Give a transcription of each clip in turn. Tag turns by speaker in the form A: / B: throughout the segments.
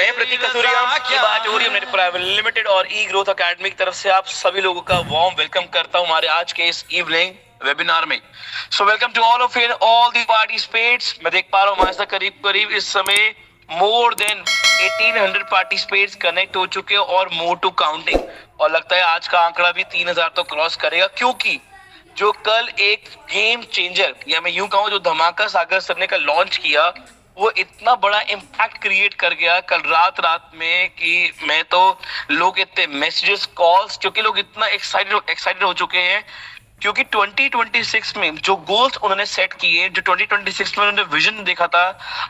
A: मैं प्रतीक कसूरिया की बात हो रही है प्राइवेट लिमिटेड और ई ग्रोथ एकेडमी की तरफ से आप सभी लोगों का वार्म वेलकम करता हूं हमारे आज के इस इवनिंग वेबिनार में। So welcome to all of in all the participates. मैं देख पा रहा हूं हमारे साथ करीब करीब इस समय मोर देन 1800 पार्टिसिपेट्स कनेक्ट हो चुके हैं और मोर टू काउंटिंग, और लगता है आज का आंकड़ा भी 3000 तो क्रॉस करेगा, क्योंकि जो कल एक गेम चेंजर या मैं यूं कहूं जो धमाका सागर सर ने कल लॉन्च किया वो इतना बड़ा इम्पैक्ट क्रिएट कर गया कल रात में कि मैं तो लोग इतने मैसेजेस कॉल्स, क्योंकि लोग इतना एक्साइटेड हो चुके हैं, क्योंकि 2026 में जो गोल्स उन्होंने सेट किए, जो 2026 में उन्होंने विजन देखा था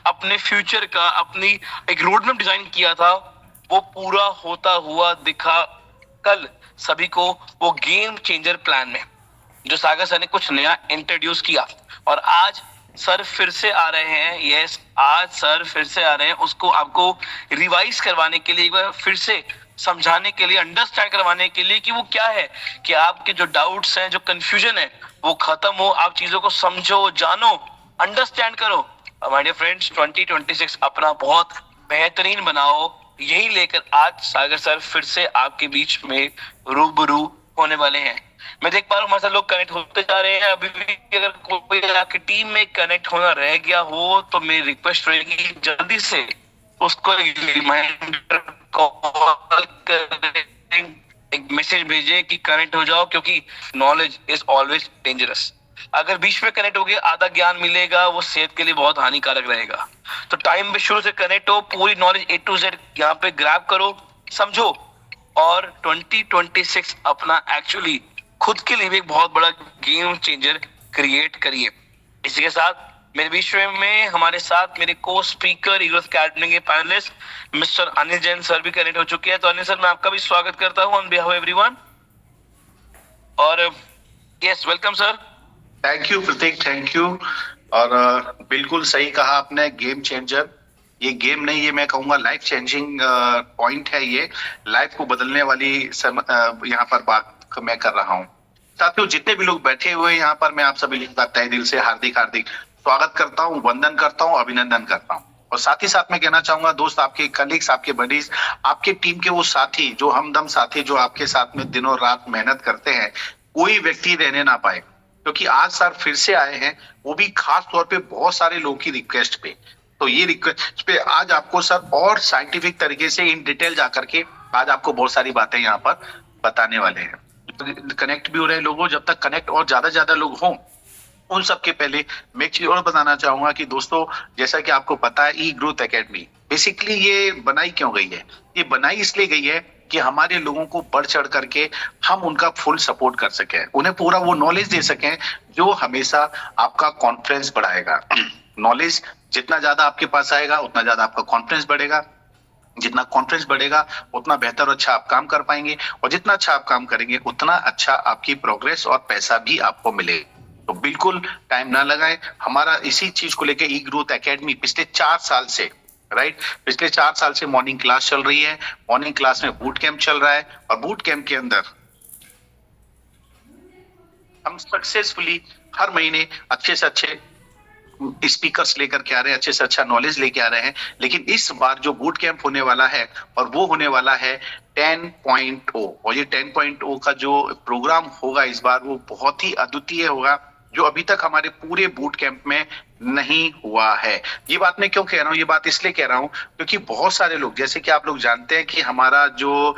A: अपने फ्यूचर का, अपनी एक रोड मैप डिजाइन किया था, वो पूरा होता हुआ दिखा कल सभी को वो गेम चेंजर प्लान में, जो सागर सर ने कुछ नया इंट्रोड्यूस किया। और आज सर फिर से आ रहे हैं, यस आज सर फिर से आ रहे हैं उसको आपको रिवाइज करवाने के लिए, एक बार फिर से समझाने के लिए, अंडरस्टैंड करवाने के लिए कि वो क्या है, कि आपके जो डाउट्स हैं, जो कंफ्यूजन है वो खत्म हो, आप चीजों को समझो, जानो, अंडरस्टैंड करो। माय डियर फ्रेंड्स, 2026 अपना बहुत बेहतरीन बनाओ, यही लेकर आज सागर सर फिर से आपके बीच में रूबरू होने वाले हैं। मैं देख पा रहा हूँ हमारे साथ लोग कनेक्ट होते जा रहे हैं। अभी भी अगर कोई आपकी टीम में कनेक्ट होना रह गया हो तो मेरी रिक्वेस्ट रहेगी जल्दी से उसको रिमाइंडर कॉल करें, एक मैसेज भेजें कि कनेक्ट हो जाओ, क्योंकि नॉलेज इज ऑलवेज डेंजरस। अगर बीच में कनेक्ट हो गया आधा ज्ञान मिलेगा, वो सेहत के लिए बहुत हानिकारक रहेगा। तो टाइम पे शुरू से कनेक्ट हो, पूरी नॉलेज A to Z यहाँ पे ग्रैब करो, समझो, और 2026 अपना एक्चुअली खुद के लिए भी एक बहुत बड़ा गेम चेंजर क्रिएट करिए। इसी के साथ मेरे बीच में हमारे साथ मेरे को स्पीकर ई ग्रोथ एकेडमी के panelist mister Anil Jain sir भी कनेक्ट हो चुके हैं। तो अनिल सर, मैं आपका भी स्वागत करता हूं ऑन बिहाफ ऑफ एवरीवन, और yes welcome sir.
B: Thank you Prateek, thank you. और बिल्कुल सही कहा आपने, गेम चेंजर, ये गेम नहीं, ये मैं कहूंगा लाइफ चेंजिंग पॉइंट है, ये लाइफ को बदलने वाली यहाँ पर बात मैं कर रहा हूँ। साथियों, जितने भी लोग बैठे हुए हैं यहाँ पर, मैं आप सभी का तहे दिल से हार्दिक हार्दिक स्वागत करता हूँ, वंदन करता हूँ, अभिनंदन करता हूँ। और साथ ही साथ मैं कहना चाहूंगा दोस्त, आपके कलीग्स, आपके बडीज, आपके टीम के वो साथी, जो हमदम साथी, जो आपके साथ में दिनों रात मेहनत करते हैं, कोई व्यक्ति रहने ना पाए, क्योंकि आज सर फिर से आए हैं, वो भी खास तौर पे बहुत सारे लोगों की रिक्वेस्ट पे। तो ये रिक्वेस्ट पे आज आपको सर और साइंटिफिक तरीके से इन डिटेल जाकर के आज आपको बहुत सारी बातें यहाँ पर बताने वाले हैं। कनेक्ट भी हो रहे लोगों, जब तक कनेक्ट और ज्यादा लोग हों, उन सबके पहले मैं एक चीज और बताना चाहूंगा कि दोस्तों, जैसा कि आपको पता है, ई ग्रोथ एकेडमी बेसिकली ये बनाई क्यों गई है? ये बनाई इसलिए गई है कि हमारे लोगों को बढ़ चढ़ करके हम उनका फुल सपोर्ट कर सकें, उन्हें पूरा वो नॉलेज दे सकें जो हमेशा आपका कॉन्फिडेंस बढ़ाएगा। नॉलेज जितना ज्यादा आपके पास आएगा उतना ज्यादा आपका कॉन्फिडेंस बढ़ेगा, जितना कॉन्फिडेंस बढ़ेगा उतना बेहतर और अच्छा आप काम कर पाएंगे, और जितना अच्छा आप काम करेंगे उतना अच्छा आपकी प्रोग्रेस और पैसा भी आपको मिलेगा। तो बिल्कुल टाइम ना लगाएं। हमारा इसी चीज को लेकर ई ग्रोथ एकेडमी पिछले 4 साल से, पिछले 4 साल से मॉर्निंग क्लास चल रही है। मॉर्निंग क्लास में बूट कैंप चल रहा है, और बूट कैंप के अंदर हम सक्सेसफुली हर महीने अच्छे से अच्छे स्पीकर्स लेकर के आ रहे हैं, अच्छे से अच्छा नॉलेज लेके आ रहे हैं। लेकिन इस बार जो बूट कैंप होने वाला है, और वो होने वाला है 10.0, और ये 10.0 का जो प्रोग्राम होगा इस बार, वो बहुत ही अद्वितीय होगा, जो अभी तक हमारे पूरे बूट कैंप में नहीं हुआ है। ये बात मैं क्यों कह रहा हूँ? ये बात इसलिए कह रहा हूँ क्योंकि बहुत सारे लोग, जैसे कि आप लोग जानते हैं कि हमारा जो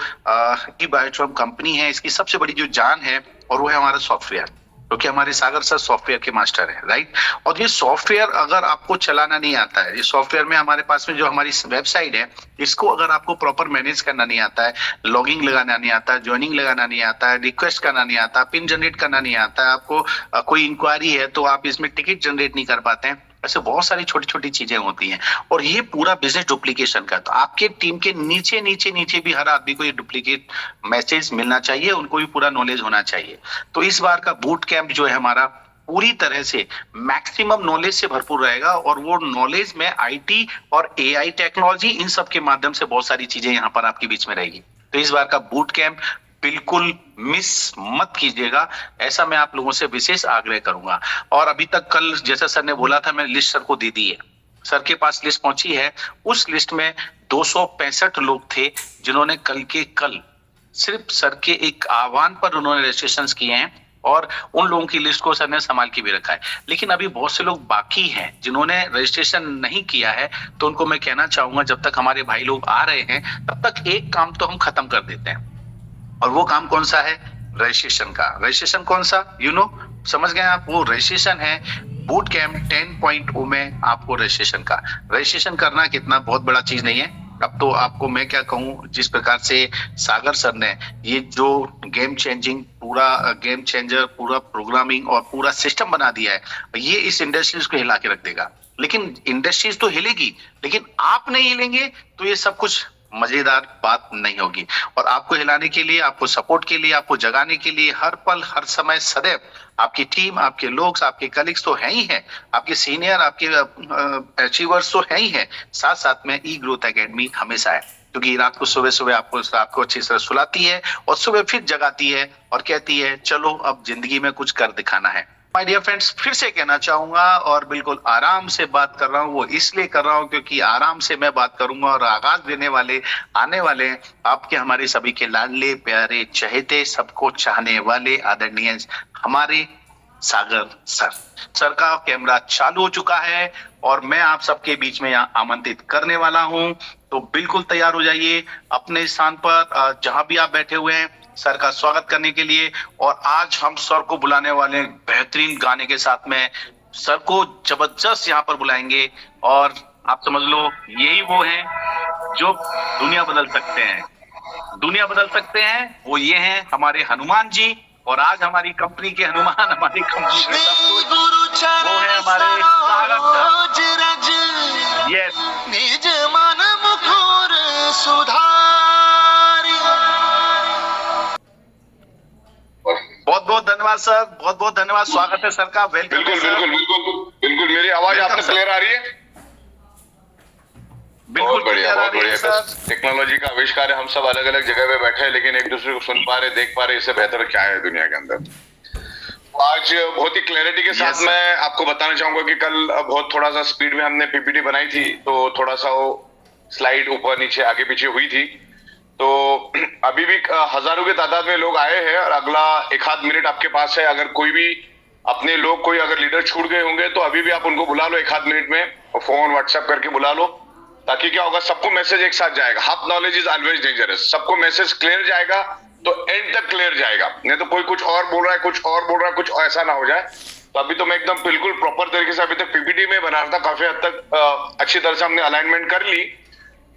B: ई बायोट्रॉन कंपनी है, इसकी सबसे बड़ी जो जान है, और वो है हमारा सॉफ्टवेयर, क्योंकि हमारे सागर सर सॉफ्टवेयर के मास्टर है, राइट। और ये सॉफ्टवेयर अगर आपको चलाना नहीं आता है, ये सॉफ्टवेयर में हमारे पास में जो हमारी वेबसाइट है, इसको अगर आपको प्रॉपर मैनेज करना नहीं आता है, लॉगिंग लगाना नहीं आता है, ज्वाइनिंग लगाना नहीं आता है, रिक्वेस्ट करना नहीं आता, पिन जनरेट करना नहीं आता है, आपको कोई इंक्वायरी है तो आप इसमें टिकट जनरेट नहीं कर पाते हैं, ऐसे बहुत सारी छोटी छोटी चीजें होती हैं, और ये पूरा बिजनेस डुप्लीकेशन का। तो आपके टीम के नीचे भी हर आदमी को ये डुप्लीकेट मैसेज मिलना चाहिए, उनको भी पूरा नॉलेज होना चाहिए। तो इस बार का बूट कैंप जो है हमारा, पूरी तरह से मैक्सिमम नॉलेज से भरपूर रहेगा, और वो नॉलेज में आईटी और एआई टेक्नोलॉजी, इन सब के माध्यम से बहुत सारी चीजें यहाँ पर आपके बीच में रहेगी। तो इस बार का बूट कैंप बिल्कुल मिस मत कीजिएगा, ऐसा मैं आप लोगों से विशेष आग्रह करूंगा। और अभी तक कल जैसा सर ने बोला था, मैंने लिस्ट सर को दे दी है, सर के पास लिस्ट पहुंची है, उस लिस्ट में 265 लोग थे जिन्होंने कल के कल सिर्फ सर के एक आह्वान पर उन्होंने रजिस्ट्रेशन किए हैं, और उन लोगों की लिस्ट को सर ने संभाल के भी रखा है। लेकिन अभी बहुत से लोग बाकी हैं जिन्होंने रजिस्ट्रेशन नहीं किया है, तो उनको मैं कहना चाहूंगा जब तक हमारे भाई लोग आ रहे हैं तब तक एक काम तो हम खत्म कर देते हैं, और वो काम कौन सा है? रजिस्ट्रेशन का। रजिस्ट्रेशन कौन सा? समझ गए आप? वो रजिस्ट्रेशन है बूट कैंप 10.0 में आपको रजिस्ट्रेशन का। रजिस्ट्रेशन करना कितना बहुत बड़ा चीज नहीं है। अब तो आपको मैं क्या कहूँ, जिस प्रकार से सागर सर ने ये जो गेम चेंजिंग पूरा गेम चेंजर पूरा प्रोग्रामिंग और पूरा सिस्टम बना दिया है, ये इस इंडस्ट्रीज को हिला के रख देगा। लेकिन इंडस्ट्रीज तो हिलेगी, लेकिन आप नहीं हिलेंगे तो ये सब कुछ मजेदार बात नहीं होगी। और आपको हिलाने के लिए, आपको सपोर्ट के लिए, आपको जगाने के लिए हर पल हर समय सदैव आपकी टीम, आपके लोग, आपके कलीग्स तो हैं ही हैं, आपके सीनियर, आपके अचीवर्स तो हैं ही हैं, साथ साथ में ई ग्रोथ एकेडमी हमेशा है, क्योंकि रात को सुबह सुबह आपको रात को अच्छी तरह सुलाती है और सुबह फिर जगाती है और कहती है चलो अब जिंदगी में कुछ कर दिखाना है। माय डियर फ्रेंड्स, फिर से कहना चाहूंगा, और बिल्कुल आराम से बात कर रहा हूँ, वो इसलिए कर रहा हूँ क्योंकि आराम से मैं बात करूंगा और आगाज देने वाले आने वाले आपके हमारे सभी के लाडले प्यारे चहेते सबको चाहने वाले आदरणीय हमारे सागर सर का कैमरा चालू हो चुका है और मैं आप सबके बीच में यहाँ आमंत्रित करने वाला हूँ। तो बिल्कुल तैयार हो जाइए अपने स्थान पर, जहां भी आप बैठे हुए हैं, सर का स्वागत करने के लिए। और आज हम सर को बुलाने वाले बेहतरीन गाने के साथ में सर को जबरदस्त यहाँ पर बुलाएंगे, और आप समझ लो यही वो हैं जो दुनिया बदल सकते हैं। दुनिया बदल सकते हैं वो ये हैं हमारे हनुमान जी, और आज हमारी कंपनी के हनुमान, हमारी कंपनी के सब कुछ वो है हमारे सागर सर। यस,
C: निज मन मुखर सुधारी।
B: बहुत बहुत धन्यवाद सर, बहुत बहुत धन्यवाद। स्वागत है सर का, वेलकम।
D: बिल्कुल बिल्कुल बिल्कुल बिल्कुल। मेरी आवाज आपको क्लियर आ रही है?
B: बिल्कुल
D: बहुत बढ़िया सर। टेक्नोलॉजी का आविष्कार है, हम सब अलग अलग जगह पे बैठे हैं लेकिन एक दूसरे को सुन पा रहे, देख पा रहे, इससे बेहतर क्या है दुनिया के अंदर। आज बहुत ही क्लैरिटी के साथ मैं आपको बताना चाहूंगा कि कल बहुत थोड़ा सा स्पीड में हमने पीपीटी बनाई थी, तो थोड़ा सा वो स्लाइड ऊपर नीचे आगे पीछे हुई थी। तो अभी भी हजारों की तादाद में लोग आए हैं और अगला एक आध मिनट आपके पास है। अगर कोई भी अपने लोग, कोई अगर लीडर छूट गए होंगे तो अभी भी आप उनको बुला लो, एक आध मिनट में फोन व्हाट्सएप करके बुला लो, ताकि क्या होगा, सबको मैसेज एक साथ जाएगा। Half knowledge is always dangerous. सबको मैसेज क्लियर जाएगा तो एंड तक क्लियर जाएगा, नहीं तो कोई कुछ और बोल रहा है, कुछ और बोल रहा है, कुछ ऐसा ना हो जाए। तो अभी तो मैं एकदम बिल्कुल प्रॉपर तरीके से अभी तक पीपीटी में बना रहा था, काफी हद तक अच्छी तरह से हमने अलाइनमेंट कर ली।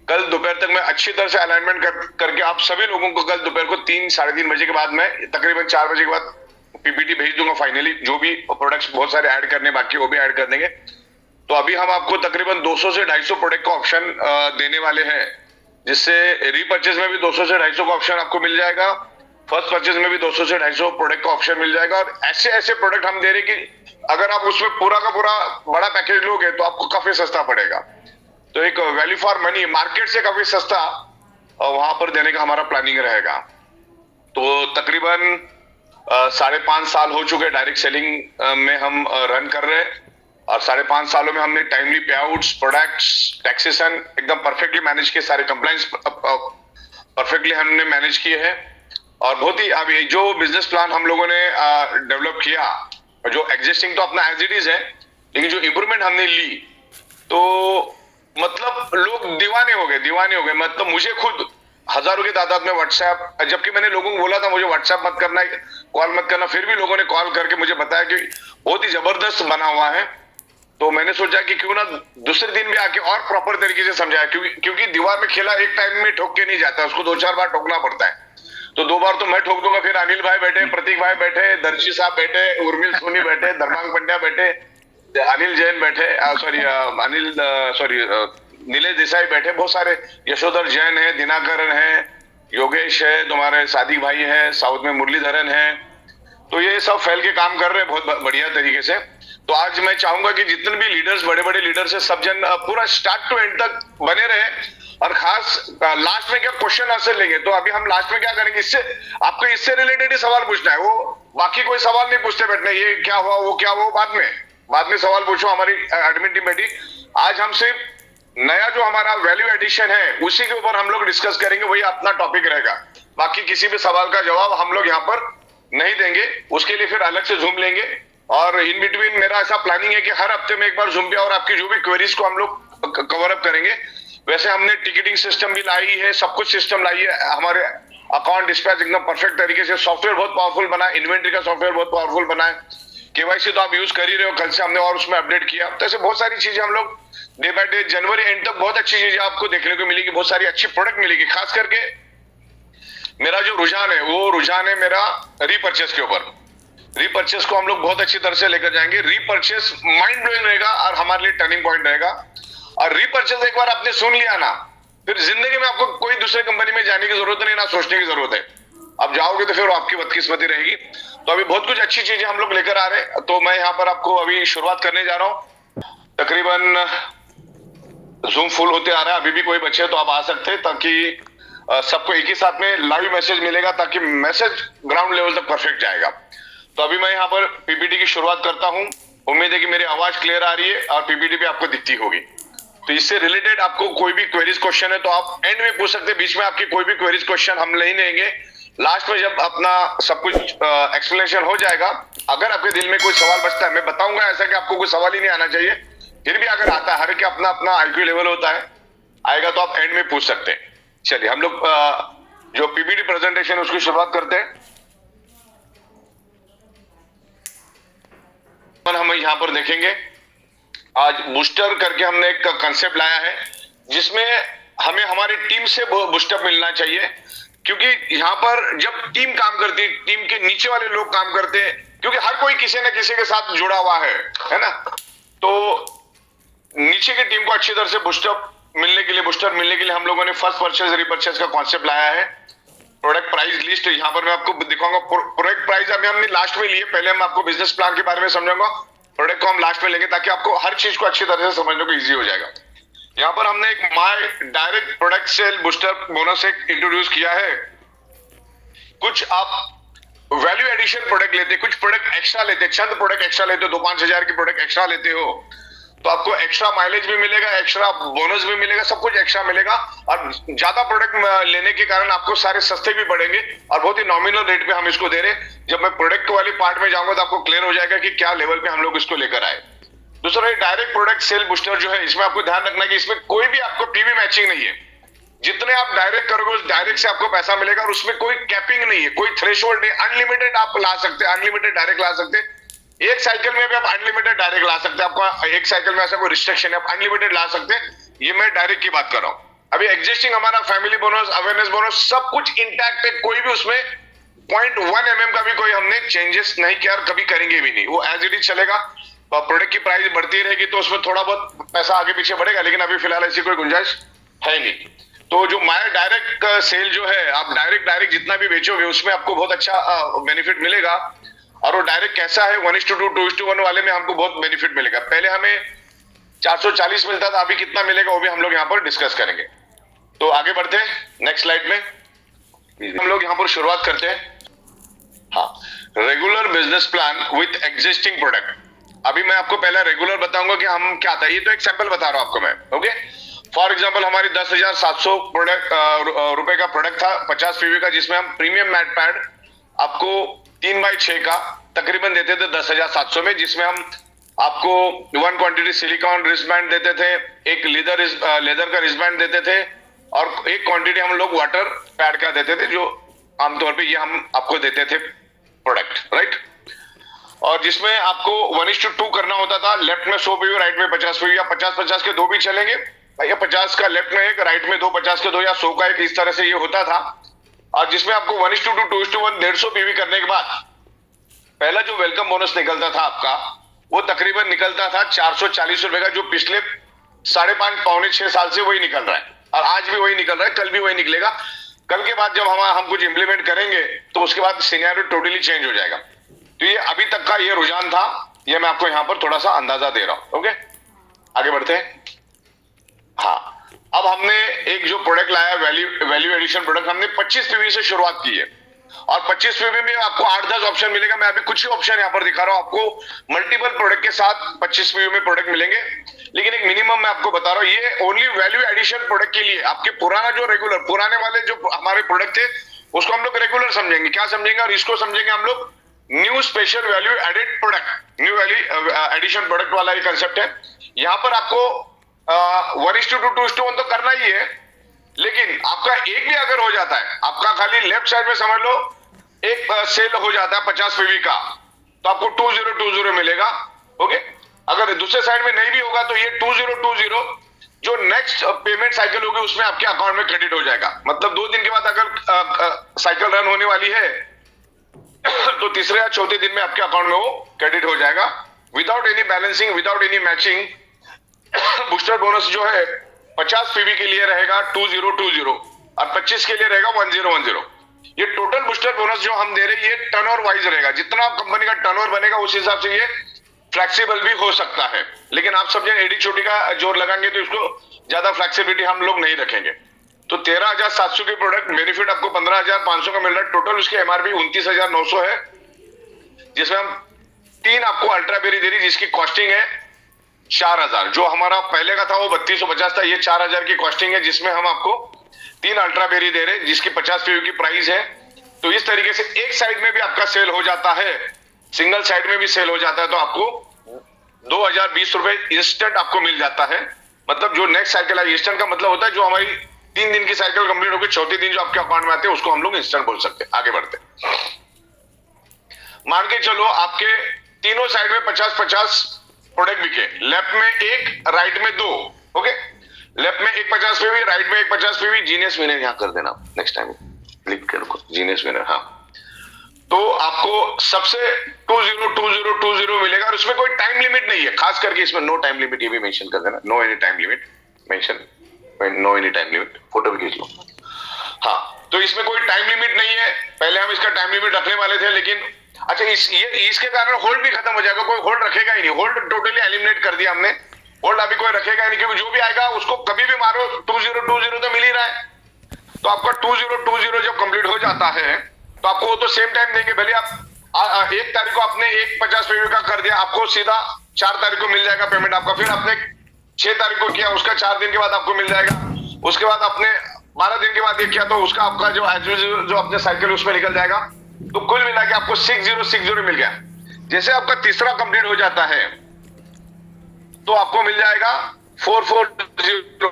D: कल दोपहर तक मैं अच्छी तरह से अलाइनमेंट करके आप सभी लोगों को कल दोपहर को 3 साढ़े 3 बजे के बाद मैं तकरीबन 4 बजे के बाद पीपीटी भेज दूंगा। फाइनली जो भी प्रोडक्ट्स बहुत सारे ऐड करने बाकी वो भी ऐड कर देंगे। तो अभी हम आपको तकरीबन 200 से 250 प्रोडक्ट का ऑप्शन देने वाले हैं, जिससे रीपर्चेज में भी 200 से 250 का ऑप्शन आपको मिल जाएगा, फर्स्ट परचेज में भी 200 से 250 प्रोडक्ट का ऑप्शन मिल जाएगा। और ऐसे ऐसे प्रोडक्ट हम दे रहे कि अगर आप उसमें पूरा का पूरा बड़ा पैकेज लोगे तो आपको काफी सस्ता पड़ेगा। तो एक वैल्यू फॉर मनी, मार्केट से काफी सस्ता वहां पर देने का हमारा प्लानिंग रहेगा। तो तकरीबन 5.5 साल हो चुके डायरेक्ट सेलिंग में हम रन कर रहे हैं, और 5.5 सालों में हमने टाइमली पे आउट्स, प्रोडक्ट्स, टैक्सेशन एकदम परफेक्टली मैनेज किए, सारे कंप्लायंस परफेक्टली हमने मैनेज किए हैं। और बहुत ही अभी जो बिजनेस प्लान हम लोगों ने डेवलप किया, जो एग्जिस्टिंग तो अपना एज इट इज है, लेकिन जो इंप्रूवमेंट हमने ली, तो मतलब लोग दीवाने हो गए। मतलब मुझे खुद हजारों की तादाद में व्हाट्सएप, जबकि मैंने लोगों को बोला था मुझे व्हाट्सएप मत करना, कॉल मत करना, फिर भी लोगों ने कॉल करके मुझे बताया कि बहुत ही जबरदस्त बना हुआ है। तो मैंने सोचा कि क्यों ना दूसरे दिन भी आके और प्रॉपर तरीके से समझाया, क्योंकि दीवार में खेला एक टाइम में ठोक के नहीं जाता, उसको 2-4 बार ठोकना पड़ता है। तो 2 बार तो मैं ठोक दूंगा, फिर अनिल भाई बैठे, प्रतीक भाई बैठे, दर्शी साहब बैठे, उर्मिल सोनी बैठे, धर्मांग पंड्या बैठे, अनिल जैन बैठे, नीलेश देसाई बैठे, बहुत सारे, यशोधर जैन है, दिनाकरण है, योगेश है, तुम्हारे सादिक भाई है, साउथ में मुरलीधरन है। तो ये सब फैल के काम कर रहे हैं बहुत बढ़िया तरीके से। तो आज मैं चाहूंगा कि जितने भी लीडर्स, बड़े बड़े लीडर्स है, सब जन पूरा स्टार्ट टू एंड तक बने रहे। और खास लास्ट में क्या क्वेश्चन आंसर लेंगे, तो अभी हम लास्ट में क्या करेंगे, आपको इससे रिलेटेड ही सवाल पूछना है, वो बाकी कोई सवाल नहीं पूछते बैठने, ये क्या हुआ, वो क्या हुआ, बाद में सवाल पूछो, हमारी एडमिन टीम बैठी। आज हम सिर्फ नया जो हमारा वैल्यू एडिशन है उसी के ऊपर हम लोग डिस्कस करेंगे, वही अपना टॉपिक रहेगा। बाकी किसी भी सवाल का जवाब हम लोग यहाँ पर नहीं देंगे, उसके लिए फिर अलग से जूम लेंगे। और इन बिटवीन मेरा ऐसा प्लानिंग है कि हर हफ्ते में एक बार जूम पे और आपकी जो भी क्वेरीज को हम लोग कवर अप करेंगे। वैसे हमने टिकटिंग सिस्टम भी लाई है, सब कुछ सिस्टम लाई है, हमारे अकाउंट डिस्पैच एकदम परफेक्ट तरीके से, सॉफ्टवेयर बहुत पावरफुल बना है, इन्वेंट्री का सॉफ्टवेयर बहुत पावरफुल बना है, केवाईसी तो आप यूज कर ही रहे हो, कल से हमने और उसमें अपडेट किया। तो ऐसे बहुत सारी चीजें हम लोग day by day January and तक बहुत अच्छी चीजें आपको देखने को मिलेगी, बहुत सारी अच्छी प्रोडक्ट मिलेगी। खास करके मेरा जो रुझान है वो रुझान है मेरा रीपर्चेस के ऊपर। रीपर्चेस को हम लोग बहुत अच्छी तरह से लेकर जाएंगे। रीपर्चेस माइंड ब्लोइंग रहेगा और हमारे लिए टर्निंग पॉइंट रहेगा। और रीपर्चेस एक बार आपने सुन लिया ना, फिर जिंदगी में आपको कोई दूसरे कंपनी में जाने की जरूरत नहीं, ना सोचने की जरूरत है। आप जाओगे तो फिर आपकी बदकिस्मती रहेगी। तो अभी बहुत कुछ अच्छी चीजें हम लोग लेकर आ रहे हैं। तो मैं यहाँ पर आपको अभी शुरुआत करने जा रहा हूँ। तकरीबन जूम फुल होते आ रहा है, अभी भी कोई बचे तो आप आ सकते हैं, ताकि सबको एक ही साथ में लाइव मैसेज मिलेगा, ताकि मैसेज ग्राउंड लेवल तक परफेक्ट जाएगा। तो अभी मैं यहाँ पर पीपीटी की शुरुआत करता हूँ। उम्मीद है कि मेरी आवाज क्लियर आ रही है और पीपीटी भी आपको दिखती होगी। तो इससे रिलेटेड आपको कोई भी क्वेरीज क्वेश्चन है तो आप एंड में पूछ सकते हैं। बीच में आपकी कोई भी क्वेरीज क्वेश्चन हम नहीं लेंगे, लास्ट में जब अपना सब कुछ एक्सप्लेनेशन हो जाएगा, अगर आपके दिल में कोई सवाल बचता है, मैं बताऊंगा ऐसा कि आपको कोई सवाल ही नहीं आना चाहिए, फिर भी अगर आता है, हर के अपना अपना आईक्यू लेवल होता है, आएगा तो आप एंड में पूछ सकते हैं। चलिए हम लोग जो पीपीटी प्रेजेंटेशन है उसकी शुरुआत करते हैं। हम यहाँ पर देखेंगे आज बूस्टर करके हमने एक कंसेप्ट लाया है, जिसमें हमें हमारी टीम से बूस्टअप मिलना चाहिए। क्योंकि यहाँ पर जब टीम काम करती है, टीम के नीचे वाले लोग काम करते हैं, क्योंकि हर कोई किसी न किसी के साथ जुड़ा हुआ है ना। तो नीचे की टीम को अच्छी तरह से बूस्टर मिलने के लिए हम लोगों ने फर्स्ट परचेज रीपर्चेज का कॉन्सेप्ट लाया है। प्रोडक्ट प्राइस लिस्ट यहाँ पर मैं आपको दिखाऊंगा। प्रोडक्ट प्राइस अभी हमने लास्ट में लिए, पहले हम आपको बिजनेस प्लान के बारे में समझाऊंगा, प्रोडक्ट को हम लास्ट में लेंगे, ताकि आपको हर चीज को अच्छी तरह से समझने को इजी हो जाएगा। यहाँ पर हमने एक my direct product sale booster bonus एक इंट्रोड्यूस किया है। कुछ आप वैल्यू एडिशन प्रोडक्ट लेते, कुछ प्रोडक्ट एक्स्ट्रा लेते, चंद प्रोडक्ट एक्स्ट्रा लेते हो, 2-5 हजार की प्रोडक्ट एक्स्ट्रा लेते हो, तो आपको एक्स्ट्रा माइलेज भी मिलेगा, एक्स्ट्रा बोनस भी मिलेगा, सब कुछ एक्स्ट्रा मिलेगा। और ज्यादा प्रोडक्ट लेने के कारण आपको सारे सस्ते भी पड़ेंगे और बहुत ही नॉमिनल रेट पे हम इसको दे रहे हैं। जब मैं प्रोडक्ट वाले पार्ट में जाऊंगा तो आपको क्लियर हो जाएगा कि क्या लेवल पे हम लोग इसको लेकर आए। दूसरा, डायरेक्ट प्रोडक्ट सेल बूस्टर जो है, इसमें आपको ध्यान रखना है कि इसमें कोई भी आपको पीवी मैचिंग नहीं है। जितने आप डायरेक्ट करोगे उस डायरेक्ट से आपको पैसा मिलेगा, और उसमें कोई कैपिंग नहीं है, कोई थ्रेशोल्ड नहीं। अनलिमिटेड आप ला सकते हैं, अनलिमिटेड डायरेक्ट ला सकते हैं। एक साइकिल में भी आप अनलिमिटेड डायरेक्ट ला सकते हैं, आपका एक साइकिल में ऐसा कोई रिस्ट्रिक्शन है, आप अनलिमिटेड ला सकते हैं। ये मैं डायरेक्ट की बात कर रहा हूं। अभी एग्जिस्टिंग हमारा फैमिली बोनस, अवेयरनेस बोनस सब कुछ इंटैक्ट है, कोई भी उसमें 0.1 mm का भी कोई हमने चेंजेस नहीं किया और कभी करेंगे भी नहीं, वो एज इट इज चलेगा। प्रोडक्ट की प्राइस बढ़ती रहेगी तो उसमें थोड़ा बहुत पैसा आगे पीछे बढ़ेगा, लेकिन अभी फिलहाल ऐसी कोई गुंजाइश है नहीं। तो जो माय डायरेक्ट सेल जो है, आप डायरेक्ट जितना भी बेचोगे उसमें आपको बहुत अच्छा बेनिफिट मिलेगा। और वो डायरेक्ट कैसा है, 1:2, 2:1 वाले में हमको बहुत बेनिफिट मिलेगा। पहले हमें 440 मिलता था, अभी कितना मिलेगा वो भी हम लोग यहाँ पर डिस्कस करेंगे। तो आगे बढ़ते हैं नेक्स्ट स्लाइड में। हम लोग यहाँ पर शुरुआत करते हैं। हाँ, regular business plan with existing product. अभी मैं आपको पहले रेगुलर बताऊंगा कि हम क्या था, ये तो एक सैंपल बता रहा हूं आपको मैं। ओके, फॉर एग्जांपल हमारी 10,700 रुपए का प्रोडक्ट था 50 पीवी का, जिसमें हम प्रीमियम मैट पैड आपको 3x6 का तकरीबन देते थे 10,700 में, जिसमें हम आपको 1 क्वांटिटी सिलिकॉन रिस्ट बैंड देते थे, एक लेदर का रिस्ट बैंड देते थे, और एक क्वांटिटी हम लोग वाटर पैड का देते थे, जो आमतौर पे ये हम आपको देते थे प्रोडक्ट, राइट। और जिसमें आपको 1:2 करना होता था, लेफ्ट में 100 पीवी, राइट में 50 पीवी, या 50-50 के दो भी चलेंगे भैया, 50 का लेफ्ट में एक, राइट में 2, 50 के 2, या 100 का एक, इस तरह से ये होता था। और जिसमें आपको 1:2, 2:1 150 पीवी करने के बाद पहला जो वेलकम बोनस निकलता था आपका, वो तकरीबन निकलता था 440 रुपए का, जो पिछले 5.5 पौने 6 साल से वही निकल रहा है, और आज भी वही निकल रहा है, कल भी वही निकलेगा। कल के बाद जब हम कुछ इंप्लीमेंट करेंगे तो उसके बाद सिनेरियो टोटली चेंज हो जाएगा। तो ये अभी तक का ये रुझान था, ये मैं आपको यहाँ पर थोड़ा सा अंदाजा दे रहा हूं। ओके, आगे बढ़ते हैं। हाँ, अब हमने एक जो प्रोडक्ट लाया वैल्यू एडिशन प्रोडक्ट, हमने 25 पीवी से शुरुआत की है। और 25 पीवी में आपको 8-10 ऑप्शन मिलेगा। मैं अभी कुछ ही ऑप्शन यहाँ पर दिखा रहा हूँ आपको। मल्टीपल प्रोडक्ट के साथ 25 पीवी में प्रोडक्ट मिलेंगे, लेकिन एक मिनिमम मैं आपको बता रहा हूँ, ये ओनली वैल्यू एडिशन प्रोडक्ट के लिए। आपके पुराना जो रेगुलर पुराने वाले जो हमारे प्रोडक्ट थे उसको हम लोग रेगुलर समझेंगे, क्या समझेंगे, और इसको समझेंगे हम लोग new special value added product, new value addition product वाला ये कंसेप्ट है। यहाँ पर आपको 1:2 2:1 तो करना ही है, लेकिन आपका एक भी अगर हो जाता है, आपका खाली लेफ्ट साइड में समझ लो एक सेल हो जाता है 50 पीवी का, तो आपको 2020 मिलेगा। ओके, अगर दूसरे साइड में नहीं भी होगा तो ये 2020 जो नेक्स्ट पेमेंट साइकिल होगी उसमें आपके अकाउंट में क्रेडिट हो जाएगा। मतलब 2 दिन के बाद अगर साइकिल रन होने वाली है तो तीसरे या चौथे दिन में आपके अकाउंट में वो क्रेडिट हो जाएगा without any balancing, without any matching. Booster bonus जो है 50 पीवी के लिए रहेगा 2020 और 25 के लिए रहेगा 1010। ये टोटल बूस्टर बोनस जो हम दे रहे हैं ये टर्नओवर वाइज रहेगा, जितना कंपनी का टर्नओवर बनेगा उस हिसाब से ये फ्लेक्सिबल भी हो सकता है। लेकिन आप सब जन एडी छोटी का जोर लगाएंगे तो इसको ज्यादा फ्लेक्सिबिलिटी हम लोग नहीं रखेंगे। तो 13,700 की प्रोडक्ट बेनिफिट आपको 15,500 का मिल रहा है। टोटल उसकी एमआरपी 29,900 है, जिसमें हम 3 आपको अल्ट्रा बेरी दे रही जिसकी कॉस्टिंग है 4,000। जो हमारा पहले का था वो 3250 था, ये 4,000 की कॉस्टिंग है, जिसमें हम आपको 3 अल्ट्रा बेरी दे रहे जिसकी 50 पीवी की प्राइस है। तो इस तरीके से एक साइड में भी आपका सेल हो जाता है, सिंगल साइड में भी सेल हो जाता है, तो आपको 2,020 रुपए इंस्टेंट आपको मिल जाता है। मतलब जो नेक्स्ट साइकिल है, इंस्टेंट का मतलब होता है जो हमारी 3 दिन की साइकिल कंप्लीट होगी, चौथे दिन जो आपके अकाउंट में आते हैं उसको हम लोग इंस्टेंट बोल सकते हैं। आगे बढ़ते मान के चलो आपके तीनों साइड में 50-50 प्रोडक्ट बिके, लेफ्ट में 1 राइट में 2। ओके, लेफ्ट में 1 50 पीवी, राइट में 1 50 पीवी। जीनियस विनर यहाँ कर देना नेक्स्ट टाइम, क्लिक करो जीनियस विनर। हाँ, तो आपको सबसे 2020 मिलेगा और उसमें कोई टाइम लिमिट नहीं है, खास करके इसमें नो टाइम लिमिट, ये भी मेंशन कर देना, no any time limit mention, no any time limit, photo भी खींच लो। हाँ, तो इसमें कोई टाइम लिमिट नहीं है। पहले हम इसका टाइम लिमिट रखने वाले थे, लेकिन अच्छा इसके कारण होल्ड भी खत्म हो जाएगा, कोई होल्ड रखेगा ही नहीं। होल्ड टोटली एलिमिनेट कर दिया हमने, होल्ड अभी कोई रखेगा ही नहीं, क्योंकि जो भी आएगा उसको कभी भी मारो 2020 तो मिल ही रहा है। तो आपका 2020 जब कंप्लीट हो जाता है तो आपको वो तो सेम टाइम देंगे। भले आप 1 तारीख को आपने 1 50 पीवी का कर दिया, आपको सीधा 4 तारीख को मिल जाएगा पेमेंट आपका। फिर आपने 6 तारीख को किया, उसका 4 दिन के बाद आपको मिल जाएगा। उसके बाद आपने 12 दिन के बाद ये किया तो उसका आपका जो अपने साइकिल उसमें निकल जाएगा। तो कुल मिला के आपको 6060 मिल गया। जैसे आपका तीसरा कंप्लीट हो जाता है तो आपको मिल जाएगा 4406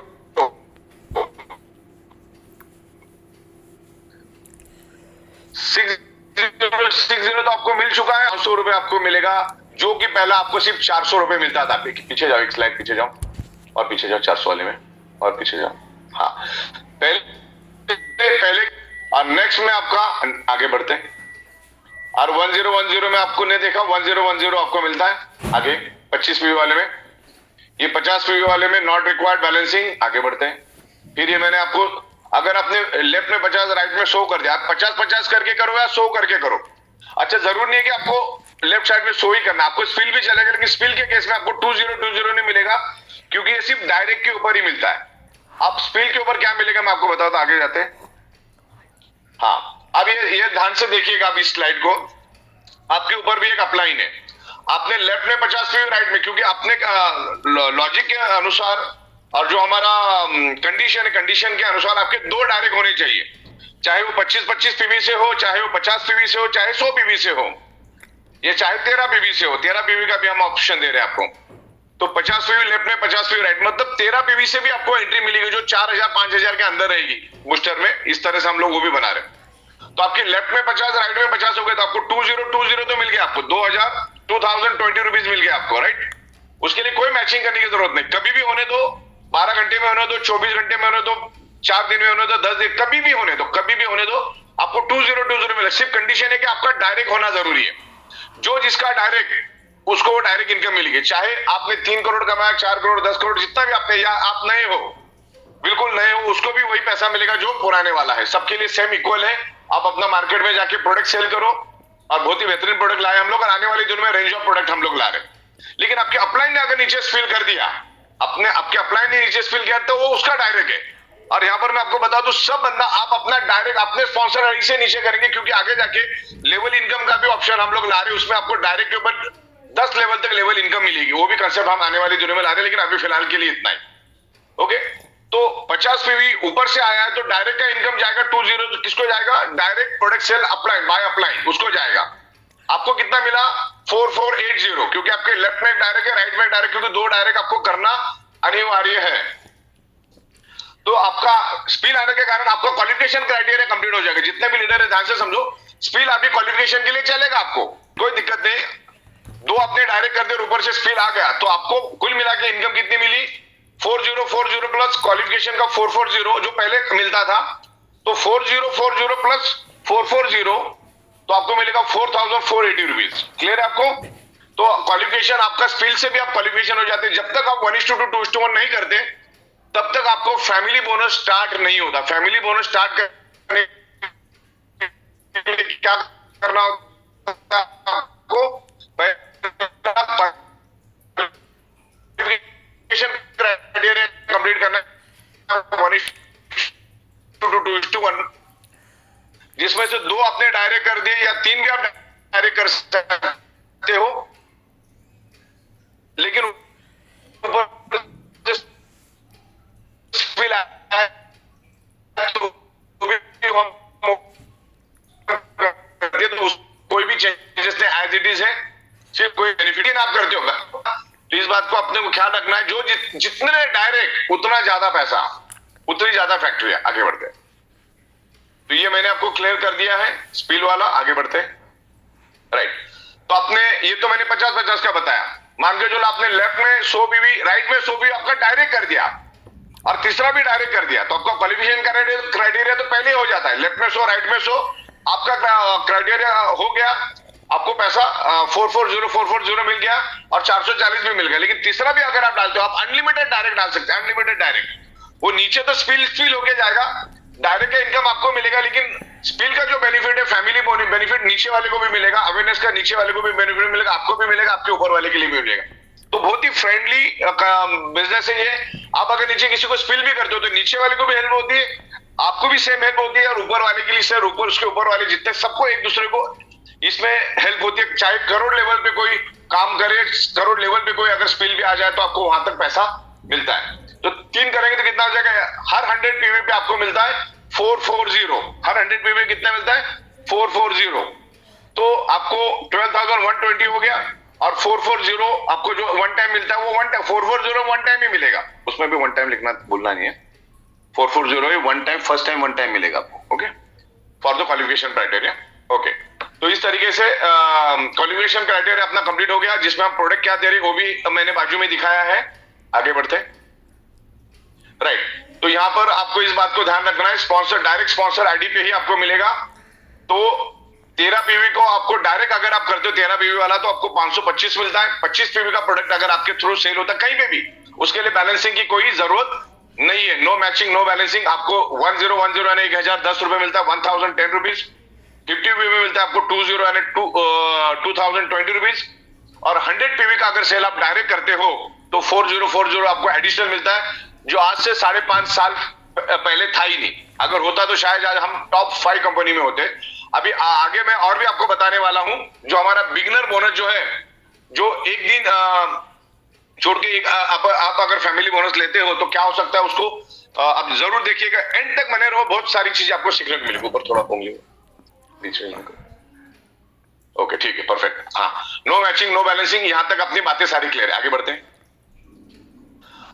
D: तो आपको मिल चुका है। 100 रुपए आपको मिलेगा, जो कि पहला आपको सिर्फ 400 रुपए मिलता था। पीछे जाओ, एक स्लाइड पीछे जाओ और पीछे जाओ 400 वाले में और पीछे जाओ। हाँ, पहले और नेक्स्ट में आपका आगे बढ़ते हैं। और 1010 में आपको नहीं देखा, 1010 आपको मिलता है आगे 25 पीवी वाले में। ये 50 पीवी वाले में नॉट रिक्वायर्ड बैलेंसिंग। आगे बढ़ते हैं। फिर ये मैंने आपको, अगर आपने लेफ्ट में 50 राइट में 100 कर दिया, आप 50-50 करके करो या 100 करके करो। अच्छा, जरूर नहीं है कि आपको लेफ्ट साइड में 100 ही करना, आपको स्पिल भी चलेगा, लेकिन स्पिल के केस में आपको 2020 नहीं मिलेगा, क्योंकि ये सिर्फ डायरेक्ट के ऊपर ही मिलता है। आप स्पिल के ऊपर क्या मिलेगा मैं आपको बताता हूं, आगे जाते हैं। हाँ, अब ये ध्यान से देखिएगा आप इस स्लाइड को। आपके ऊपर भी एक अपलाइन है, आपने लेफ्ट में 50 पीवी, राइट में, क्योंकि आपने लॉजिक के अनुसार और जो हमारा कंडीशन है, कंडीशन के अनुसार आपके 2 डायरेक्ट होने चाहिए, चाहे वो 25-25 पीवी से हो, चाहे वो 50 पीवी से हो, चाहे 100 पीवी से हो, ये चाहे 13 पीवी से हो। 13 पीवी का भी हम ऑप्शन दे रहे हैं आपको। तो 50 पीवी लेफ्ट में, 50 पीवी राइट, मतलब 13 पीवी से भी आपको एंट्री मिलेगी, जो 4000-5000 के अंदर रहेगी बूस्टर में। इस तरह से हम लोग वो भी बना रहे हैं। तो आपके लेफ्ट में 50, राइट में 50 हो गए, तो आपको 2020 तो मिल गया, आपको 2020 रुपीज मिल गया आपको, राइट। उसके लिए कोई मैचिंग करने की जरूरत नहीं, कभी भी होने दो, 12 घंटे में होने दो, 24 घंटे में होने दो, 4 दिन में होने दो, 10 दिन, कभी भी होने दो, कभी भी होने दो, आपको 2020 मिले। सिर्फ कंडीशन है कि आपका डायरेक्ट होना जरूरी है। जो जिसका डायरेक्ट, उसको वो डायरेक्ट इनकम मिलेगी, चाहे आपने 3 करोड़ कमाया, 4 करोड़, 10 करोड़, जितना भी आपने, या आप नए हो, बिल्कुल नए हो, उसको भी वही पैसा मिलेगा जो पुराने वाला है। सबके लिए सेम इक्वल है। आप अपना मार्केट में जाके प्रोडक्ट सेल करो, और बहुत ही बेहतरीन प्रोडक्ट लाए हम लोग, और आने वाले दिनों में रेंज ऑफ प्रोडक्ट हम लोग ला रहे हैं। लेकिन आपके अपलाइन ने अगर नीचे स्पिल कर दिया, आपके अपलाइन ने नीचे स्पिल किया, तो वो उसका डायरेक्ट है। और यहाँ पर मैं आपको बता दूं, सब बंदा आप अपना डायरेक्ट अपने स्पॉन्सर आईडी से नीचे करेंगे, क्योंकि आगे जाके लेवल इनकम का भी ऑप्शन हम लोग ला रहे हैं, उसमें आपको डायरेक्ट के ऊपर 10 लेवल तक लेवल इनकम मिलेगी। वो भी कंसेप्ट हम आने वाले दिनों में ला रहे हैं, लेकिन अभी फिलहाल के लिए इतना ही। ओके, तो 50 पीवी ऊपर से आया है तो डायरेक्ट का इनकम जाएगा 20, किसको जाएगा? Direct product sale upline by upline, उसको जाएगा। आपको कितना मिला? 4480, क्योंकि आपके लेफ्ट में डायरेक्ट है, राइट में डायरेक्ट, क्योंकि 2 डायरेक्ट आपको करना अनिवार्य है। तो आपका स्पिल आने के कारण आपका क्वालिफिकेशन क्राइटेरिया कंप्लीट हो जाएगा। जितने भी लीडर है ध्यान से समझो, स्पिल अभी क्वालिफिकेशन के लिए चलेगा, आपको कोई दिक्कत नहीं। 2 आपने डायरेक्ट कर दिए, ऊपर से स्पिल आ गया, तो आपको कुल मिला के इनकम कितनी मिली? 4040 प्लस क्वालिफिकेशन का 440 जो पहले मिलता था, तो 4040 प्लस 440, तो आपको मिलेगा 4480 रुपीज। क्लियर है आपको? तो क्वालिफिकेशन आपका स्पिल से भी आप क्वालिफिकेशन हो जाते हैं। जब तक आप 1:2 2:1 नहीं करते, तब तक आपको फैमिली बोनस स्टार्ट नहीं होता। फैमिली बोनस स्टार्ट करने क्या करना होता है आपको? क्राइटेरिया कंप्लीट करना 1:2 जिसमें से 2 आपने डायरेक्ट कर दिए या 3 भी आप डायरेक्ट कर सकते हो, लेकिन तो कोई भी चेंजेस नहीं, एज इट इज है, सिर्फ कोई बेनिफिट आप करते होगा। तो इस बात को अपने को ख्याल रखना है, जो जितने डायरेक्ट उतना ज्यादा पैसा, उतनी ज्यादा फैक्ट्री है। आगे बढ़ते हैं। तो ये मैंने आपको क्लियर कर दिया है स्पिल वाला। आगे बढ़ते हैं। राइट, तो आपने ये तो मैंने 50-50 का बताया। मान के चलो आपने लेफ्ट में 100 पीवी, राइट में 100 पीवी आपका डायरेक्ट कर दिया और तीसरा भी डायरेक्ट कर दिया, तो आपका क्वालिफिकेशन क्राइटेरिया तो पहले हो जाता है। लेफ्ट में 100, राइट में 100, आपका क्राइटेरिया हो गया। आपको पैसा 440 मिल गया और 440 भी मिल गया। लेकिन तीसरा भी अगर आप डालते हो, आप अनलिमिटेड डायरेक्ट डाल सकते हैं। अनलिमिटेड डायरेक्ट वो नीचे तो स्पिल होके जाएगा, डायरेक्ट का इनकम आपको मिलेगा, लेकिन स्पिल का जो बेनिफिट है, फैमिली बेनिफिट नीचे वाले को भी मिलेगा, अवेयरनेस का नीचे वाले को भी बेनिफिट मिलेगा, आपको भी मिलेगा, आपके ऊपर वाले के लिए भी मिलेगा। तो बहुत ही फ्रेंडली बिजनेस है ये। आप अगर नीचे किसी को स्पिल भी करते हो तो नीचे वाले को भी हेल्प होती है, आपको भी सेम हेल्प होती है, और ऊपर वाले के लिए सर ऊपर उसके ऊपर वाले जितने सबको एक दूसरे को इसमें हेल्प होती है। चाहे करोड़ लेवल पे कोई काम करे, करोड़ लेवल पे कोई अगर स्पिल भी आ जाए तो आपको वहां तक पैसा मिलता है। तो 3 करेंगे तो कितना हो जाएगा? हर 100 पीवी पे आपको मिलता है 440। हर 100 पीवी कितना मिलता है? 440। तो आपको 12,120 हो गया, और 440 आपको जो वन टाइम मिलता है वो 440 वन टाइम ही मिलेगा। उसमें भी वन टाइम लिखना भूलना नहीं है। 440 one time, first time one time मिलेगा आपको। Okay, for the qualification criteria. Okay, तो इस तरीके से क्वालिफिकेशन क्राइटेरिया अपना कंप्लीट हो गया, जिसमें हम प्रोडक्ट क्या दे रहे वो भी मैंने बाजू में दिखाया है। आगे बढ़ते हैं। राइट, तो यहां पर आपको इस बात को ध्यान रखना है, स्पॉन्सर डायरेक्ट स्पॉन्सर आईडी पे ही आपको मिलेगा। तो 13 पीवी को आपको डायरेक्ट अगर आप करते हो 13 पीवी वाला, तो आपको 525 मिलता है। 25 पीवी का प्रोडक्ट अगर आपके थ्रू सेल होता है कहीं पे भी, उसके लिए बैलेंसिंग की कोई जरूरत नहीं है। No matching, no balancing. आपको 1010 यानी 1010 रुपए मिलता है, 1010 रुपीज। 50 पीवी मिलता है आपको 20 यानी 2020 रुपीज। और 100 पीवी का अगर सेल आप डायरेक्ट करते हो तो 4040 आपको एडिशनल मिलता है, जो आज से 5.5 साल पहले था ही नहीं। अगर होता तो शायद आज हम टॉप 5 कंपनी में होते। अभी आगे मैं और भी आपको बताने वाला हूं, जो हमारा बिगनर बोनस जो है, जो एक दिन छोड़ के आप अगर फैमिली बोनस लेते हो तो क्या हो सकता है उसको आप जरूर देखिएगा, एंड तक बने रहो। बहुत सारी चीजें आपको सीखने को मिलेगी। ऊपर थोड़ा होंगे ओके, ठीक है, परफेक्ट। हाँ, नो मैचिंग, नो बैलेंसिंग, यहां तक अपनी बातें सारी क्लियर है। आगे बढ़ते हैं।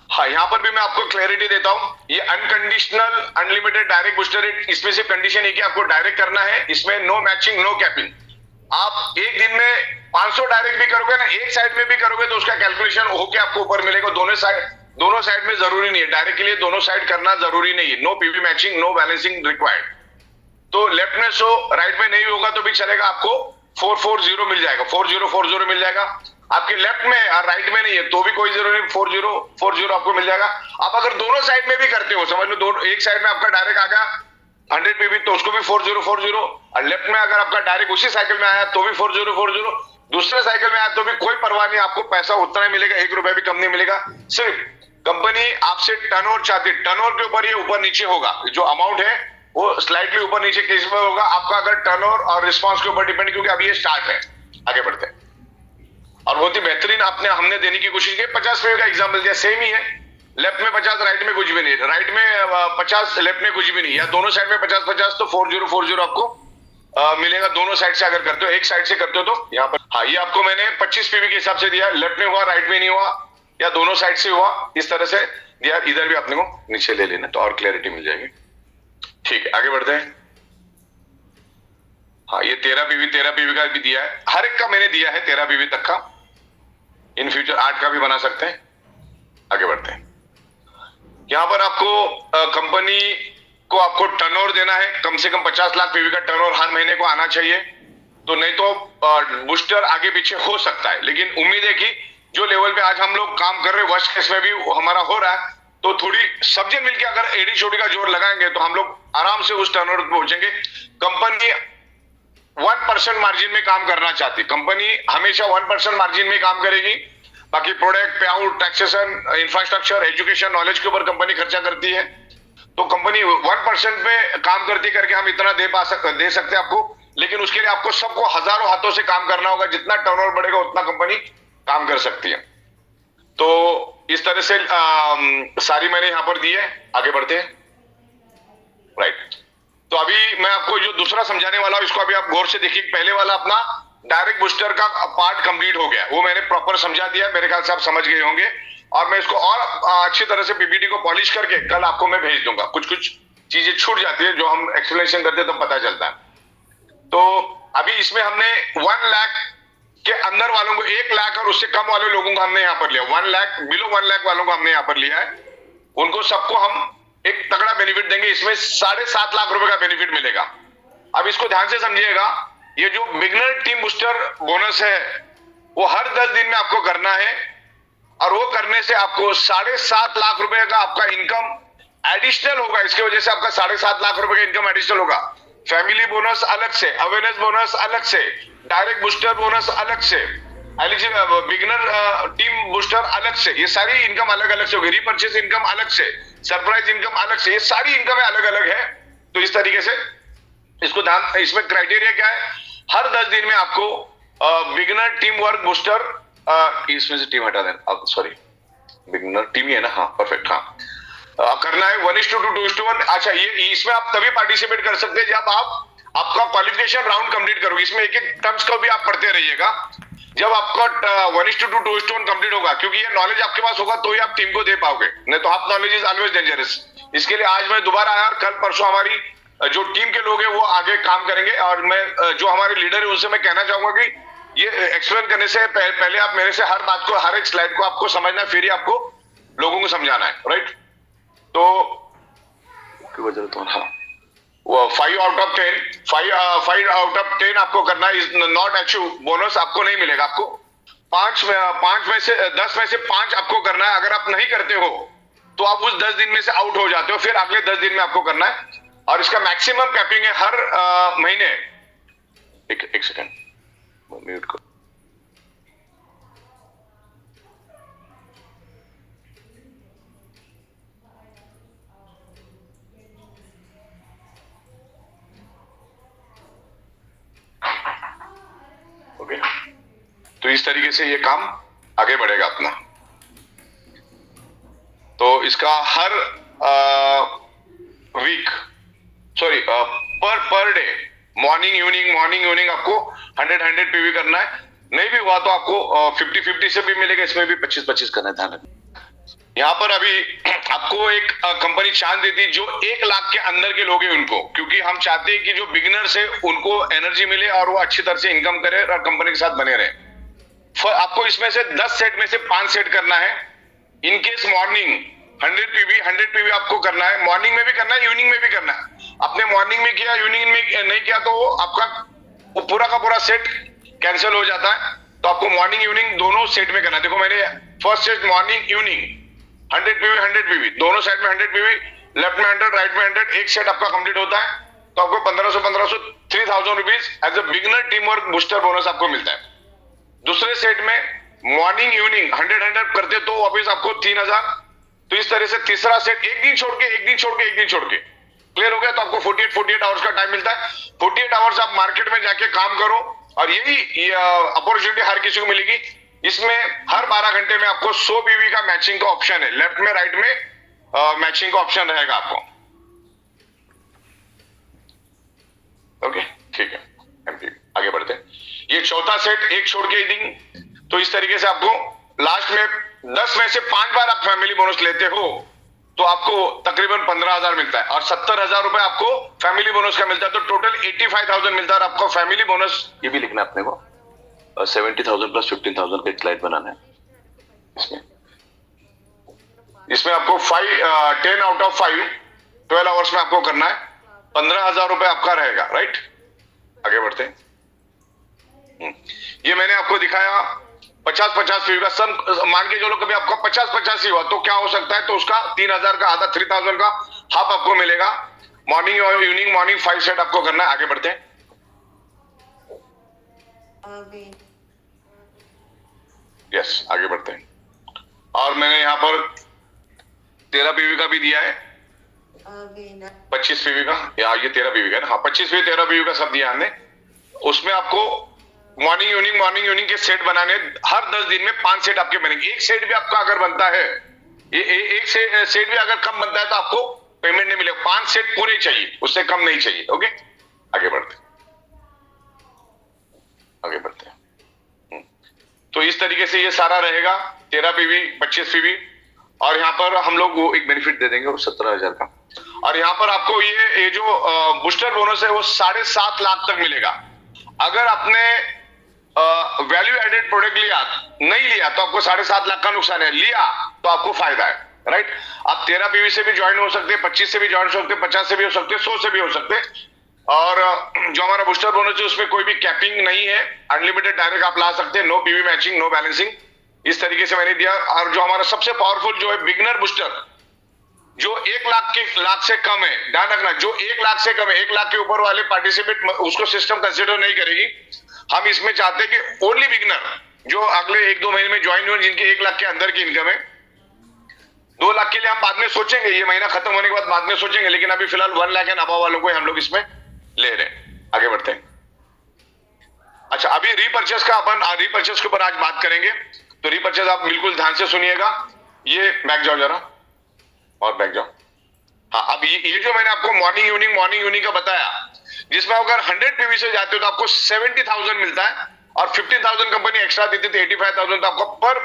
D: हाँ, यहां पर भी मैं आपको क्लैरिटी देता हूं। ये unconditional unlimited direct booster rate, इसमें सिर्फ कंडीशन है कि आपको डायरेक्ट करना है। इसमें नो मैचिंग, नो कैपिंग। आप एक दिन में 500 डायरेक्ट भी करोगे ना, एक साइड में भी करोगे तो उसका कैलकुलेशन होके आपको ऊपर मिलेगा। दोनों साइड में जरूरी नहीं है, डायरेक्ट के लिए दोनों साइड करना जरूरी नहीं है। No PV matching, no balancing required. तो लेफ्ट में 100, राइट में नहीं होगा तो भी चलेगा, आपको 440 मिल जाएगा, 4040 मिल जाएगा। आपके लेफ्ट में और राइट में नहीं है तो भी कोई जरूरी नहीं, 4040 आपको मिल जाएगा। आप अगर दोनों साइड में भी करते हो, समझ लो दोनों, एक साइड में आपका डायरेक्ट आ गया 100 पीवी तो उसको भी 4040, और लेफ्ट में अगर आपका डायरेक्ट उसी साइकिल में आया तो भी 4040, दूसरे साइकिल में आया तो भी कोई परवाह नहीं, आपको पैसा उतना ही मिलेगा, 1 रुपया भी कम नहीं मिलेगा। सिर्फ कंपनी आपसे टर्नओवर चाहती है, टर्नओवर के ऊपर ये ऊपर नीचे होगा, जो अमाउंट है वो स्लाइटली ऊपर नीचे किस में होगा आपका, अगर टर्नओवर और रिस्पांस के ऊपर डिपेंड, क्योंकि अभी ये स्टार्ट है, आगे बढ़ते हैं। और बहुत ही बेहतरीन हमने देने की कोशिश की। 50 पे का एग्जाम्पल दिया, सेम ही है, लेफ्ट में 50 राइट में कुछ भी नहीं, राइट में 50 लेफ्ट में कुछ भी नहीं, या दोनों साइड में 50-50 तो 4040 आपको मिलेगा दोनों साइड से। अगर करते हो एक साइड से करते हो तो यहाँ पर, हाँ, ये आपको मैंने 25 पीवी के हिसाब से दिया, लेफ्ट में हुआ राइट में नहीं हुआ, या दोनों साइड से हुआ, इस तरह से दिया। इधर भी अपने को नीचे ले लेना तो और क्लैरिटी मिल जाएगी। ठीक है, आगे बढ़ते हैं। हाँ, ये 13 पीवी का भी दिया है, हर एक का मैंने दिया है 13 पीवी तक का। इन फ्यूचर 8 का भी बना सकते हैं। आगे बढ़ते हैं। यहां पर आपको कंपनी को आपको टर्नओवर देना है, कम से कम 50 लाख पीवी का टर्नओवर हर महीने को आना चाहिए। तो नहीं तो बूस्टर आगे पीछे हो सकता है, लेकिन उम्मीद है कि जो लेवल पे आज हम लोग काम कर रहे हैं, वर्स्ट केस में भी हमारा हो रहा है, तो थोड़ी सब जन मिलकर अगर एडी छोटी का जोर लगाएंगे तो हम लोग आराम से उस टर्नओवर पे पहुंचेंगे। कंपनी 1% मार्जिन में काम करना चाहती, कंपनी हमेशा 1% मार्जिन में काम करेगी। बाकी प्रोडक्ट, पे out, taxation, infrastructure, education, knowledge के ऊपर कंपनी खर्चा करती है। तो कंपनी 1% पे काम करती करके हम इतना दे सकते हैं आपको, लेकिन उसके लिए आपको सबको हजारों हाथों से काम करना होगा। जितना टर्नओवर बढ़ेगा उतना कंपनी काम कर सकती है। तो इस तरह से सारी मैंने यहां पर दी है। आगे बढ़ते हैं। राइट, तो अभी मैं आपको जो दूसरा समझाने वाला हूं, इसको अभी आप गौर से देखिए। पहले वाला अपना डायरेक्ट बूस्टर का पार्ट कंप्लीट हो गया, वो मैंने प्रॉपर समझा दिया, मेरे ख्याल से आप समझ गए होंगे। और मैं इसको और अच्छी तरह से पीपीटी को पॉलिश करके कल आपको मैं भेज दूंगा। कुछ कुछ चीजें छूट जाती है, जो हम एक्सप्लेनेशन करते हैं तो पता चलता है। तो अभी इसमें हमने 1 लाख के अंदर वालों को, 1 लाख और उससे कम वाले लोगों को हमने यहाँ पर लिया, 1 लाख बिलो 1 लाख वालों को हमने यहाँ पर लिया है। उनको सबको हम एक तगड़ा बेनिफिट देंगे। इसमें 7.5 लाख रुपए का बेनिफिट मिलेगा। अब इसको ध्यान से समझिएगा, ये जो बिगनर टीम बूस्टर बोनस है वो हर 10 दिन में आपको करना है, और वो करने से आपको 7.5 लाख रुपए का आपका इनकम एडिशनल होगा। इसकी वजह से आपका 7.5 लाख रुपए का इनकम एडिशनल होगा। फैमिली बोनस अलग से, अवेयरनेस बोनस अलग से, डायरेक्ट बूस्टर बोनस अलग से, एलिजिबल बिगनर टीम बूस्टर अलग से, ये सारी इनकम अलग अलग से होगी। रीपर्चेस इनकम अलग से, सरप्राइज इनकम अलग से, ये सारी इनकम अलग अलग है। तो इस तरीके से इसको ध्यान, इसमें क्राइटेरिया क्या है, हर 10 दिन में आपको बिगनर टीम वर्क बूस्टर, इसमें से टीम हटा देना, अब सॉरी बिगनर टीम ही है ना, हाँ परफेक्ट, हाँ करना है 1:2 2:1। अच्छा, ये इसमें आप तभी पार्टिसिपेट कर सकते हैं जब आपका क्वालिफिकेशन राउंड कंप्लीट करोगे। इसमें एक एक टर्म्स को भी आप पढ़ते रहिएगा। जब आपका 1:2 2:1 कंप्लीट होगा, क्योंकि ये नॉलेज आपके पास होगा तो ही आप टीम को दे पाओगे, नहीं तो half knowledge is always dangerous. इसके लिए आज मैं दोबारा आया और कल परसों हमारी जो टीम के लोग हैं वो आगे काम करेंगे। और मैं जो हमारे लीडर है उनसे मैं कहना चाहूंगा कि ये एक्सप्लेन करने से पहले आप मेरे से हर बात को, हर एक स्लाइड को आपको समझना, फिर ही आपको लोगों को समझाना है। राइट, तो हाँ, वो 5 आउट ऑफ 10 आपको करना है। इज नॉट अचीव बोनस आपको नहीं मिलेगा। आपको 5 में से 10 में से 5 आपको करना है। अगर आप नहीं करते हो तो आप उस 10 दिन में से आउट हो जाते हो, फिर अगले 10 दिन में आपको करना है। और इसका मैक्सिमम कैपिंग है हर महीने। एक सेकेंड म्यूट करो। ओके, तो इस तरीके से ये काम आगे बढ़ेगा अपना। तो इसका हर week, sorry per day, morning evening आपको 100 पीवी करना है। नहीं भी हुआ तो आपको 50-50 से भी मिलेगा। इसमें भी 25-25 करना है, ध्यान रखना। यहाँ पर अभी आपको एक कंपनी चांस देती है जो 1 लाख के अंदर के लोग हैं उनको, क्योंकि हम चाहते हैं कि जो बिगिनर्स है उनको एनर्जी मिले और वो अच्छी तरह से इनकम करे और कंपनी के साथ बने रहे। आपको इसमें से 10 सेट में से 5 सेट करना है। इनकेस मॉर्निंग 100 पीवी आपको करना है, मॉर्निंग में भी करना है, इवनिंग में भी करना है। आपने मॉर्निंग में किया, इवनिंग में नहीं किया तो आपका वो पूरा का पूरा सेट कैंसिल हो जाता है। तो आपको मॉर्निंग इवनिंग दोनों सेट में करना है। देखो मैंने first set morning evening 100 PV दोनों साइड में 100 पीवी, लेफ्ट में 100 राइट में 100, एक सेट आपका कंप्लीट होता है तो आपको 1500 3000 rupees as a beginner team work booster bonus आपको मिलता है। दूसरे सेट में मॉर्निंग इवनिंग 100 करते तो वापिस आपको 3000 तो इस तरह से तीसरा सेट एक दिन छोड़ के क्लियर हो गया। तो आपको 48 आवर्स का टाइम मिलता है। 48 आवर्स आप मार्केट में जाके काम करो, और यही अपॉर्चुनिटी हर किसी को मिलेगी। इसमें हर 12 घंटे में आपको 100 पीवी का मैचिंग का ऑप्शन है, लेफ्ट में राइट में मैचिंग का ऑप्शन रहेगा आपको। ओके, ठीक है, आगे बढ़ते हैं। ये चौथा सेट एक छोड़ के दिन। तो इस तरीके से आपको लास्ट में 10 में से 5 बार आप फैमिली बोनस लेते हो तो आपको तकरीबन 15,000 मिलता है, और 70,000 रुपए आपको फैमिली बोनस का मिलता है। तो टोटल 85,000 मिलता है। और आपको फैमिली बोनस ये भी लिखना है अपने को, 70,000 प्लस 15,000 का एक स्लाइड बनाना है। इसमें आपको 10 आउट ऑफ 5 12 आवर्स में आपको करना है। 15,000 रुपए आपका रहेगा, राइट। आगे बढ़ते हैं। ये मैंने आपको दिखाया 50-50 फीस का। सब मान के चलो कभी आपका 50-50 ही हुआ तो क्या हो सकता है, तो उसका 3,000 का आधा 3,000 का हाफ आपको मिलेगा। मॉर्निंग और इवनिंग, मॉर्निंग 5 सेट आपको करना है। आगे बढ़ते हैं। यस, आगे बढ़ते हैं। और मैंने यहां पर 13 पीवी का भी दिया है, 25 पीवी का, या ये 13 पीवी का ना, हाँ 25 पीवी 13 पीवी का सब दिया हमने। उसमें आपको मॉर्निंग इवनिंग के सेट बनाने, हर 10 दिन में 5 सेट आपके बनेंगे। एक सेट भी आपका अगर बनता है, ये एक सेट भी अगर कम बनता है तो आपको पेमेंट नहीं मिलेगा। 5 सेट पूरे चाहिए, उससे कम नहीं चाहिए। ओके, आगे बढ़ते हैं। तो इस तरीके से ये सारा रहेगा, 13 पीवी 25 पीवी। और यहाँ पर हम लोग वो एक बेनिफिट दे देंगे वो 17,000 का। और यहाँ पर आपको ये जो बूस्टर बोनस है वो 7.5 लाख तक मिलेगा। अगर आपने वैल्यू एडेड प्रोडक्ट नहीं लिया तो आपको 7.5 लाख का नुकसान है, लिया तो आपको फायदा है, राइट। आप 13 पीवी से भी ज्वाइन हो सकते हैं, 25 से भी ज्वाइन हो सकते हैं, 50 से भी हो सकते हैं, 100 से भी हो सकते हैं। और जो हमारा बूस्टर बोनस है उसमें कोई भी कैपिंग नहीं है, अनलिमिटेड डायरेक्ट आप ला सकते हैं, no PV matching, no balancing. इस तरीके से मैंने दिया। और जो हमारा सबसे पावरफुल जो है बिगनर बूस्टर, जो 1 लाख से कम है, ध्यान रखना, जो 1 लाख से कम है, 1 लाख के ऊपर वाले पार्टिसिपेट उसको सिस्टम कंसिडर नहीं करेगी। हम इसमें चाहते हैं कि ओनली बिगनर जो अगले 1-2 महीने में ज्वाइन हुए, जिनके 1 लाख के अंदर की इनकम है, 2 लाख के लिए हम बाद में सोचेंगे, ये महीना खत्म होने के बाद में सोचेंगे, लेकिन अभी फिलहाल 1 लाख एंड अबव वालों को हम लोग इसमें ले रहे हैं। आगे बढ़ते हैं। अच्छा, अभी रीपर्चेस का अपन रीपर्चेस के ऊपर आज बात करेंगे। तो रीपर्चेस आप बिल्कुल ध्यान से सुनिएगा। ये बैक जाओ जरा, और बैक जाओ। हाँ, अब ये जो मैंने आपको मॉर्निंग इवनिंग का बताया, जिसमें अगर 100 पीवी से जाते हो तो आपको 70,000 मिलता है, और 15,000 कंपनी एक्स्ट्रा देती थी, 85,000 तो आपको पर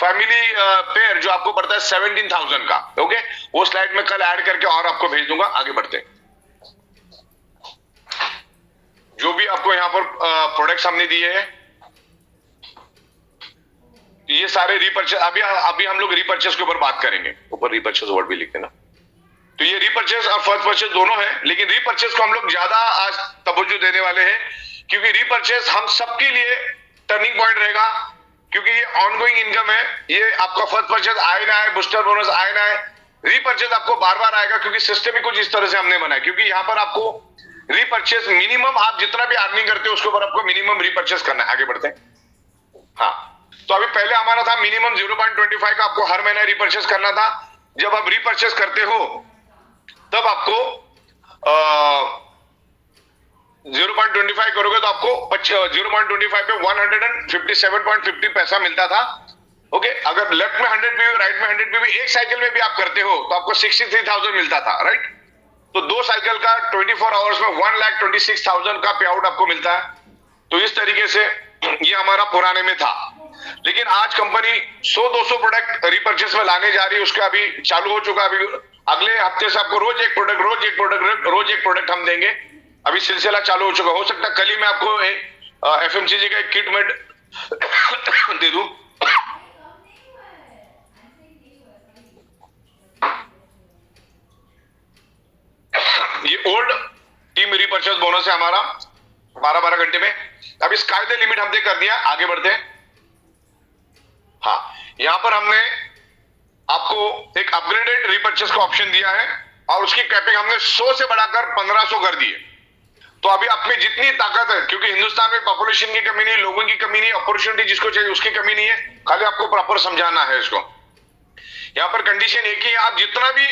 D: फैमिली पेयर जो आपको पड़ता है 17,000 का। ओके, वो स्लाइड में कल ऐड करके और आपको भेज दूंगा। आगे बढ़ते हैं। जो भी आपको यहाँ पर प्रोडक्ट्स हमने दिए हैं, ये सारे रीपर्चेस, अभी हम लोग रीपर्चेस के ऊपर बात करेंगे। ऊपर रीपर्चेस वर्ड भी लिख देना। तो ये रीपर्चेस और फर्स्ट परचेस दोनों है, लेकिन रीपर्चेस को हम लोग ज्यादा आज तवज्जो देने वाले हैं, क्योंकि रीपर्चेस हम सबके लिए टर्निंग पॉइंट रहेगा, क्योंकि ये ऑनगोइंग इनकम है। ये आपका फर्स्ट परचेस आए ना आए, बूस्टर बोनस आए ना आए, रीपर्चेस आपको बार बार आएगा, क्योंकि सिस्टम ही कुछ इस तरह से हमने बनाया। क्योंकि यहाँ पर आपको रीपर्चेस मिनिमम, आप जितना भी अर्निंग करते हो उसके ऊपर आपको मिनिमम रीपर्चेस करना है। आगे बढ़ते हैं। हाँ, तो अभी पहले हमारा था मिनिमम 0.25 का आपको हर महीने रीपर्चेस करना था। जब आप रीपर्चेस करते हो तब आपको 0.25 करोगे तो आपको 0.25 पे 157.50 पैसा मिलता था। ओके, अगर लेफ्ट में 100 पीवी, राइट में 100 पीवी, एक साइकिल में भी आप करते हो तो आपको 63,000 मिलता था, राइट। तो 2 साइकिल का 24 आवर्स में 1,26,000 का पे आउट आपको मिलता है। तो इस तरीके से ये हमारा पुराने में था, लेकिन आज कंपनी 100-200 प्रोडक्ट रीपर्चेस में लाने जा रही है। उसका अभी चालू हो चुका। अभी अगले हफ्ते से आपको रोज एक प्रोडक्ट हम देंगे। अभी सिलसिला चालू हो चुका। हो सकता है कल ही मैं आपको एक एफएमसीजी का एक किट में दे दूं। ये ओल्ड टीम रीपर्चेस बोनस है हमारा 12 घंटे में। अभी स्काई द लिमिट हमने कर दिया। आगे बढ़ते हैं। हाँ, यहां पर हमने आपको एक अपग्रेडेड रीपर्चेस का ऑप्शन दिया है, और उसकी कैपिंग हमने 100 से बढ़ाकर 1500 कर दी है। तो अभी आप में जितनी ताकत है, क्योंकि हिंदुस्तान में पॉपुलेशन की कमी नहीं, लोगों की कमी नहीं, अपॉर्चुनिटी जिसको चाहिए उसकी कमी नहीं है, खाली आपको प्रॉपर समझाना है इसको। यहाँ पर कंडीशन एक ही है, आप जितना भी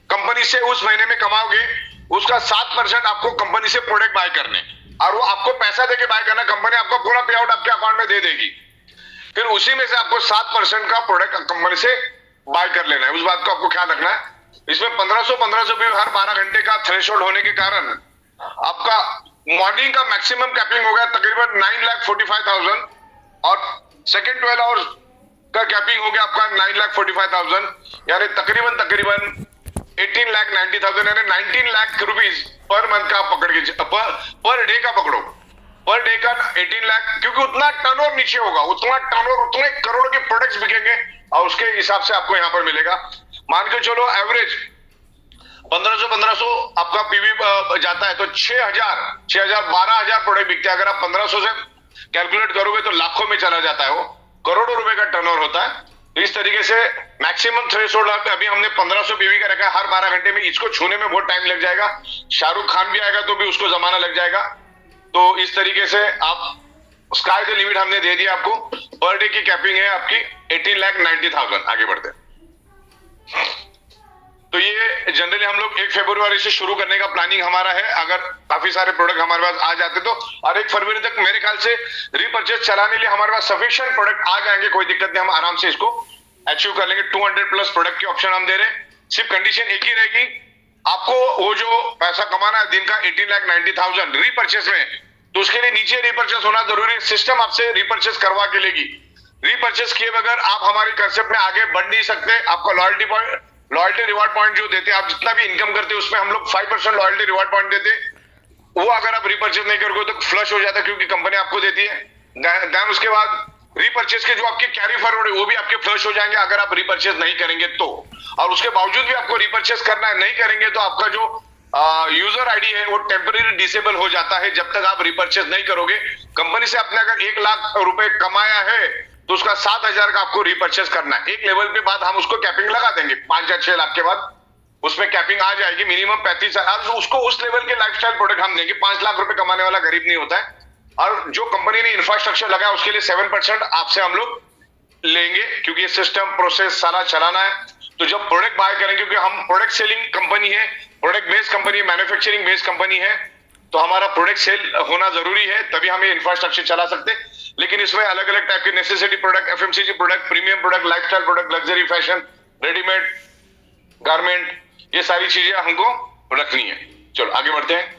D: कंपनी से उस महीने में कमाओगे उसका 7% आपको कंपनी से प्रोडक्ट बाय करने, और वो आपको पैसा देके बाय करना, कंपनी आपको पूरा पे आउट आपके अकाउंट में दे देगी, फिर उसी में से आपको 7% का प्रोडक्ट कंपनी से बाय कर लेना है। उस बात को आपको ख्याल रखना है। इसमें 1500 भी हर 12 घंटे का थ्रेशोल्ड होने के कारण आपका मॉर्निंग का मैक्सिमम कैपिंग हो गया तकरीबन 9,45,000 और सेकेंड 12 आवर्स का कैपिंग हो गया आपका 9,45,000, यानी तकरीबन 18,90,000, यानी 19 लाख रुपीज पर मंथ का पकड़ के पर डे का पकड़ो, पर डे का 18 लाख, क्योंकि उतना टर्नओवर नीचे होगा, उतना टर्नओवर उतने करोड़ के प्रोडक्ट्स बिकेंगे और उसके हिसाब से आपको यहां पर मिलेगा। मान के चलो एवरेज 1500 आपका पीवी जाता है तो 6,000 12,000 प्रोडक्ट बिकते हैं। अगर आप 1500 से कैलकुलेट करोगे तो लाखों में चला जाता है, वो करोड़ों रुपए का टर्नओवर होता है। तो इस तरीके से मैक्सिमम थ्रेशोल्ड अभी हमने 1500 पीवी का रखा है, हर 12 घंटे में इसको छूने में बहुत टाइम लग जाएगा। शाहरुख खान भी आएगा तो भी उसको जमाना लग जाएगा। तो इस तरीके से आप स्काई द लिमिट हमने दे दिया आपको। पर डे की कैपिंग है आपकी 18,90,000। आगे बढ़ते तो ये जनरली हम लोग 1 फरवरी से शुरू करने का प्लानिंग हमारा है, अगर काफी सारे प्रोडक्ट हमारे पास आ जाते तो, और 1 फरवरी तक मेरे ख्याल से रीपर्चेज चलाने लिए हमारे पास सफिशिएंट प्रोडक्ट आ जाएंगे, कोई दिक्कत नहीं, हम आराम से इसको अचीव कर लेंगे। 200+ प्रोडक्ट के ऑप्शन हम दे रहे हैं। सिर्फ कंडीशन एक ही रहेगी, आपको वो जो पैसा कमाना है दिन का 18,90,000 रीपर्चेज में, तो उसके लिए नीचे रीपर्चेज होना जरूरी है। सिस्टम आपसे रीपर्चेज करवा के लेगी। रीपर्चेज किए बगैर आप हमारे कंसेप्ट में आगे बढ़ नहीं सकते। आपका लॉयल्टी रिवार्ड पॉइंट जो देते हैं, आप जितना भी इनकम करते हैं उसमें हम लोग 5% लॉयल्टी रिवार्ड पॉइंट देते हैं, वो अगर आप रीपर्चेज नहीं करोगे तो फ्लश हो जाता है, क्योंकि कंपनी आपको देती है। देन उसके बाद रीपर्चेज के जो आपके कैरी फॉरवर्ड है वो भी आपके फ्लश हो जाएंगे अगर आप रीपर्चेज नहीं करेंगे तो। और उसके बावजूद भी आपको रीपर्चेज करना है, नहीं करेंगे तो आपका जो यूजर आईडी है वो टेम्पररी डिसेबल हो जाता है जब तक आप रीपर्चेज नहीं करोगे। कंपनी से आपने अगर 1 लाख रुपए कमाया है तो उसका 7,000 का आपको रीपर्चेज करना है। एक लेवल पे बाद हम उसको कैपिंग लगा देंगे, 5 या 6 लाख के बाद उसमें कैपिंग आ जाएगी मिनिमम 35,000। उसको उस लेवल के लाइफस्टाइल प्रोडक्ट हम देंगे। 5 लाख रुपए कमाने वाला गरीब नहीं होता है। और जो कंपनी ने इंफ्रास्ट्रक्चर लगाया उसके लिए 7% आपसे हम लोग लेंगे, क्योंकि ये सिस्टम प्रोसेस सारा चलाना है। तो जब प्रोडक्ट बाय करेंगे, क्योंकि हम प्रोडक्ट सेलिंग कंपनी है, product based company, manufacturing based company है, तो हमारा प्रोडक्ट सेल होना जरूरी है, तभी हम ये इंफ्रास्ट्रक्चर चला सकते हैं। लेकिन इसमें अलग अलग टाइप के necessity product, FMCG product, premium product, lifestyle product, luxury fashion, readymade garment, ये सारी चीजें हमको रखनी है। चलो आगे बढ़ते हैं।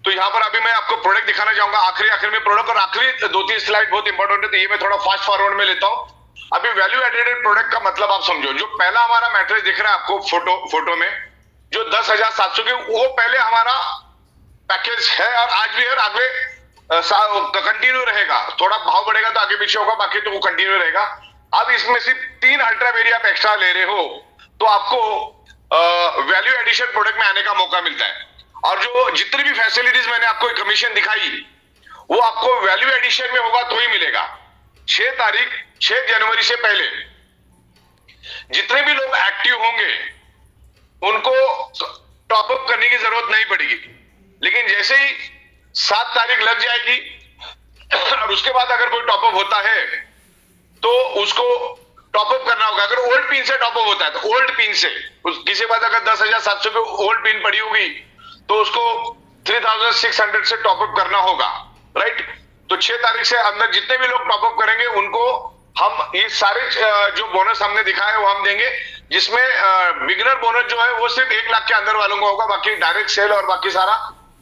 D: तो यहां पर अभी मैं आपको प्रोडक्ट दिखाना चाहूंगा आखिरी में प्रोडक्ट, और आखिरी 2-3 स्लाइड बहुत इंपॉर्टेंट है, तो ये मैं थोड़ा फास्ट फॉरवर्ड में लेता हूं। अभी वैल्यू एडेड प्रोडक्ट का मतलब आप समझो। जो पहला हमारा मैट्रेस दिख रहा है आपको फोटो में, जो 10,700 के, वो पहले हमारा पैकेज है और आज भी है, और आगे कंटिन्यू रहेगा। थोड़ा भाव बढ़ेगा तो आगे पीछे होगा, बाकी तो वो कंटिन्यू रहेगा। अब इसमें सिर्फ 3 अल्ट्रा वेरी आप एक्स्ट्रा ले रहे हो तो आपको वैल्यू एडिशन प्रोडक्ट में आने का मौका मिलता है। और जो जितनी भी फैसिलिटीज मैंने आपको कमीशन दिखाई वो आपको वैल्यू एडिशन में होगा तो ही मिलेगा। 6 जनवरी से पहले जितने भी लोग एक्टिव होंगे उनको टॉपअप करने की जरूरत नहीं पड़ेगी, लेकिन जैसे ही 7 तारीख लग जाएगी और उसके बाद अगर कोई टॉपअप होता है तो उसको टॉपअप करना होगा। अगर ओल्ड पिन से टॉपअप होता है तो ओल्ड पिन से, किसी बात अगर 10,700 की ओल्ड पिन पड़ी होगी तो उसको 3,600 से टॉपअप करना होगा, राइट। तो 6 तारीख से अंदर जितने भी लोग टॉपअप करेंगे उनको हम ये सारे जो बोनस हमने दिखाया है वो हम देंगे, जिसमें बिगिनर बोनस जो है वो सिर्फ 1 लाख के अंदर वालों को होगा, बाकी डायरेक्ट सेल और बाकी सारा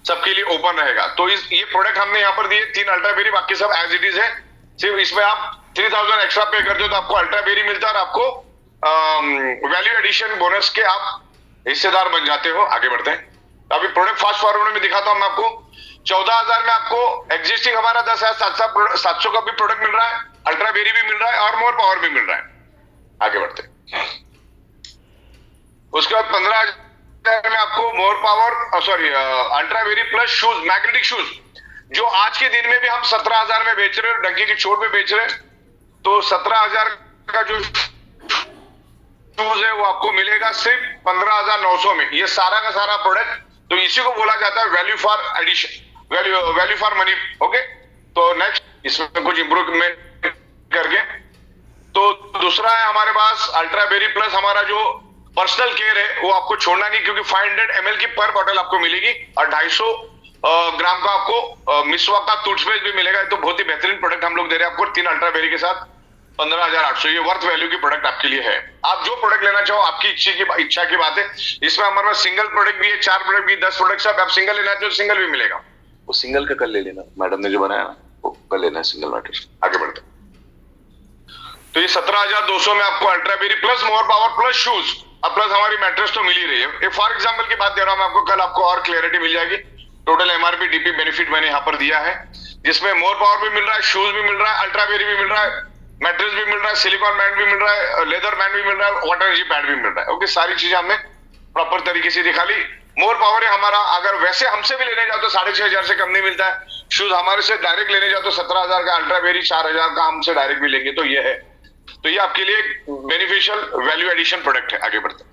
D: सबके लिए ओपन रहेगा। तो ये प्रोडक्ट हमने यहाँ पर दिए 3 अल्ट्रा बेरी, बाकी सब एज इट इज है। सिर्फ इसमें आप 3,000 एक्स्ट्रा पे करते हो तो आपको अल्ट्रा बेरी मिलता है और आपको वैल्यू एडिशन बोनस के आप हिस्सेदार बन जाते हो। आगे बढ़ते हैं। अभी प्रोडक्ट फास्ट फॉरवर्ड में दिखाता हूं मैं आपको। 14,000 में आपको एग्जिस्टिंग हमारा 10,700 का भी प्रोडक्ट मिल रहा है, अल्ट्रा बेरी भी मिल रहा है और मोर पावर भी मिल रहा है। आगे बढ़ते हैं। उसके बाद 15,000 में आपको more power ultra berry plus shoes, magnetic shoes, जो आज के दिन में भी हम 17,000 में बेच रहे हैं, डंकी की छोड़ पे बेच रहे हैं। तो 17,000 का जो शूज है वो आपको मिलेगा सिर्फ 15,900 में। ये सारा का सारा प्रोडक्ट, तो इसी को बोला जाता है value for addition, value for money. Okay, तो नेक्स्ट इसमें कुछ इंप्रूवमेंट करके तो दूसरा है हमारे पास अल्ट्रा बेरी प्लस, हमारा जो पर्सनल केयर है वो आपको छोड़ना नहीं, क्योंकि 500 ml की पर बॉटल आपको मिलेगी और 250 ग्राम का आपको मिसवा का टूथपेस्ट भी मिलेगा। तो बहुत ही बेहतरीन प्रोडक्ट हम लोग दे रहे हैं आपको 3 अल्ट्रा बेरी के साथ 15,800। ये वर्थ वैल्यू की प्रोडक्ट आपके लिए है। आप जो प्रोडक्ट लेना चाहो आपकी इच्छा की बात है। इसमें हमारे पास सिंगल प्रोडक्ट भी है, 4 प्रोडक्ट भी, 10 प्रोडक्ट सब। आप सिंगल लेना चाहो सिंगल भी मिलेगा। वो सिंगल का कल ले लेना, मैडम ने जो बनाया ना वो कल लेना है सिंगल मैटर। आगे बढ़ते। तो ये 17,200 में आपको ultra berry plus more power plus shoes और प्लस हमारी मैट्रेस तो मिल ही रही है। फॉर एग्जांपल की बात दे रहा हूं मैं आपको, कल आपको और क्लियरिटी मिल जाएगी। टोटल एमआरपी डीपी बेनिफिट मैंने यहाँ पर दिया है, जिसमें मोर पावर भी मिल रहा है, शूज भी मिल रहा है, अल्ट्रा बेरी भी मिल रहा है, मैट्रेस भी मिल रहा है, सिलिकॉन बैंड भी मिल रहा है, लेदर बैंड भी मिल रहा है, वाटर एनर्जी पैड भी मिल रहा है। ओके, सारी चीजें हमने प्रॉपर तरीके से दिखा ली। मोर पावर है हमारा, अगर वैसे हमसे भी लेने जाओ तो 6,500 से कम नहीं मिलता है। शूज हमारे से डायरेक्ट लेने जाओ तो 17,000 का, अल्ट्रा बेरी 4,000 का हमसे डायरेक्ट भी लेंगे तो ये है। तो ये आपके लिए बेनिफिशियल वैल्यू एडिशन प्रोडक्ट है। आगे बढ़ते।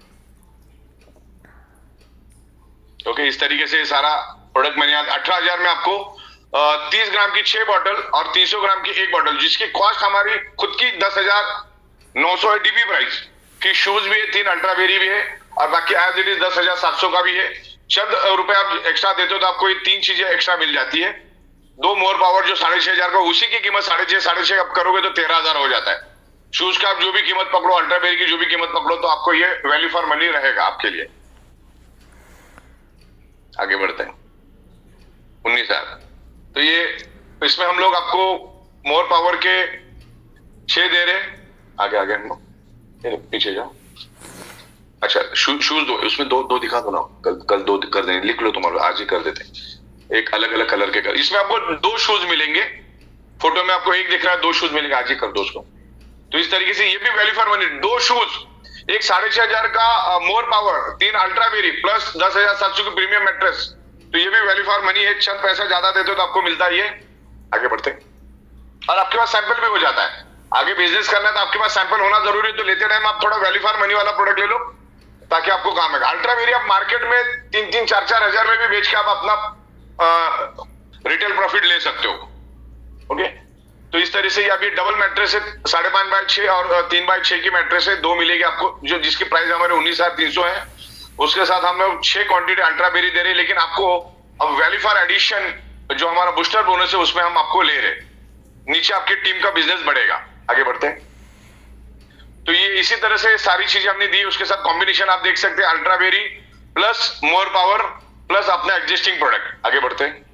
D: ओके, इस तरीके से सारा प्रोडक्ट मैंने 18,000 में आपको 30 ग्राम की 6 बॉटल और 300 ग्राम की 1 बॉटल, जिसकी कॉस्ट हमारी खुद की 10,900 है डीपी प्राइस। फिर शूज भी है, 3 अल्ट्रा बेरी भी है और बाकी एज इट इज 10,700 का भी है। चंद रुपए आप एक्स्ट्रा देते हो तो आपको ये 3 चीजें एक्स्ट्रा मिल जाती है। 2 मोर पावर जो 6,500 का, उसी की कीमत 6,500 आप करोगे तो 13,000 हो जाता है। शूज का आप जो भी कीमत पकड़ो, अल्ट्रा बेरी की जो भी कीमत पकड़ो, तो आपको ये वैल्यू फॉर मनी रहेगा आपके लिए। आगे बढ़ते हैं। 19,000। तो ये इसमें हम लोग आपको मोर पावर के 6 दे रहे हैं। आगे आगे हम लोग पीछे जाओ। अच्छा, शूज दो, उसमें दो दिखा दो ना, कल 2 कर देंगे, लिख लो, तुम्हारा आज ही कर देते हैं। एक अलग अलग कलर के इसमें आपको 2 शूज मिलेंगे। फोटो में आपको एक दिख रहा है, 2 शूज मिलेंगे, आज ही कर दो उसको। तो इस तरीके से ये भी वैल्यू फॉर मनी, 2 शूज, एक 6,500 का more power, 3 ultra berry plus 10,700 की प्रीमियम मैट्रेस। तो ये भी वैल्यू फॉर मनी है। चंद पैसा ज्यादा देते हो तो आपको मिलता है ये। आगे बढ़ते। और आपके पास सैंपल भी हो जाता है। आगे बिजनेस करना है तो आपके पास सैंपल होना जरूरी है। तो लेते टाइम आप थोड़ा वैल्यू फॉर मनी वाला प्रोडक्ट ले लो ताकि आपको काम है। अल्ट्रा बेरी आप मार्केट में 3-3, 4-4 हजार में भी बेच के आप अपना रिटेल प्रॉफिट ले सकते हो। ओके, तो इस तरह से अभी डबल मैट्रेस है, 5.5x6 और 3x6 की मैट्रेस है, 2 मिलेगी आपको, जो जिसकी प्राइस हमारे 19,300 है। उसके साथ हम लोग 6 क्वांटिटी अल्ट्रा बेरी दे रहे हैं, लेकिन आपको अब वैल्यू फॉर एडिशन जो हमारा बूस्टर बोनस है उसमें हम आपको ले रहे हैं। नीचे आपकी टीम का बिजनेस बढ़ेगा। आगे बढ़ते हैं। तो ये इसी तरह से सारी चीजें हमने दी। उसके साथ कॉम्बिनेशन आप देख सकते हैं, ultra berry plus more power plus अपना एग्जिस्टिंग प्रोडक्ट। आगे बढ़ते हैं।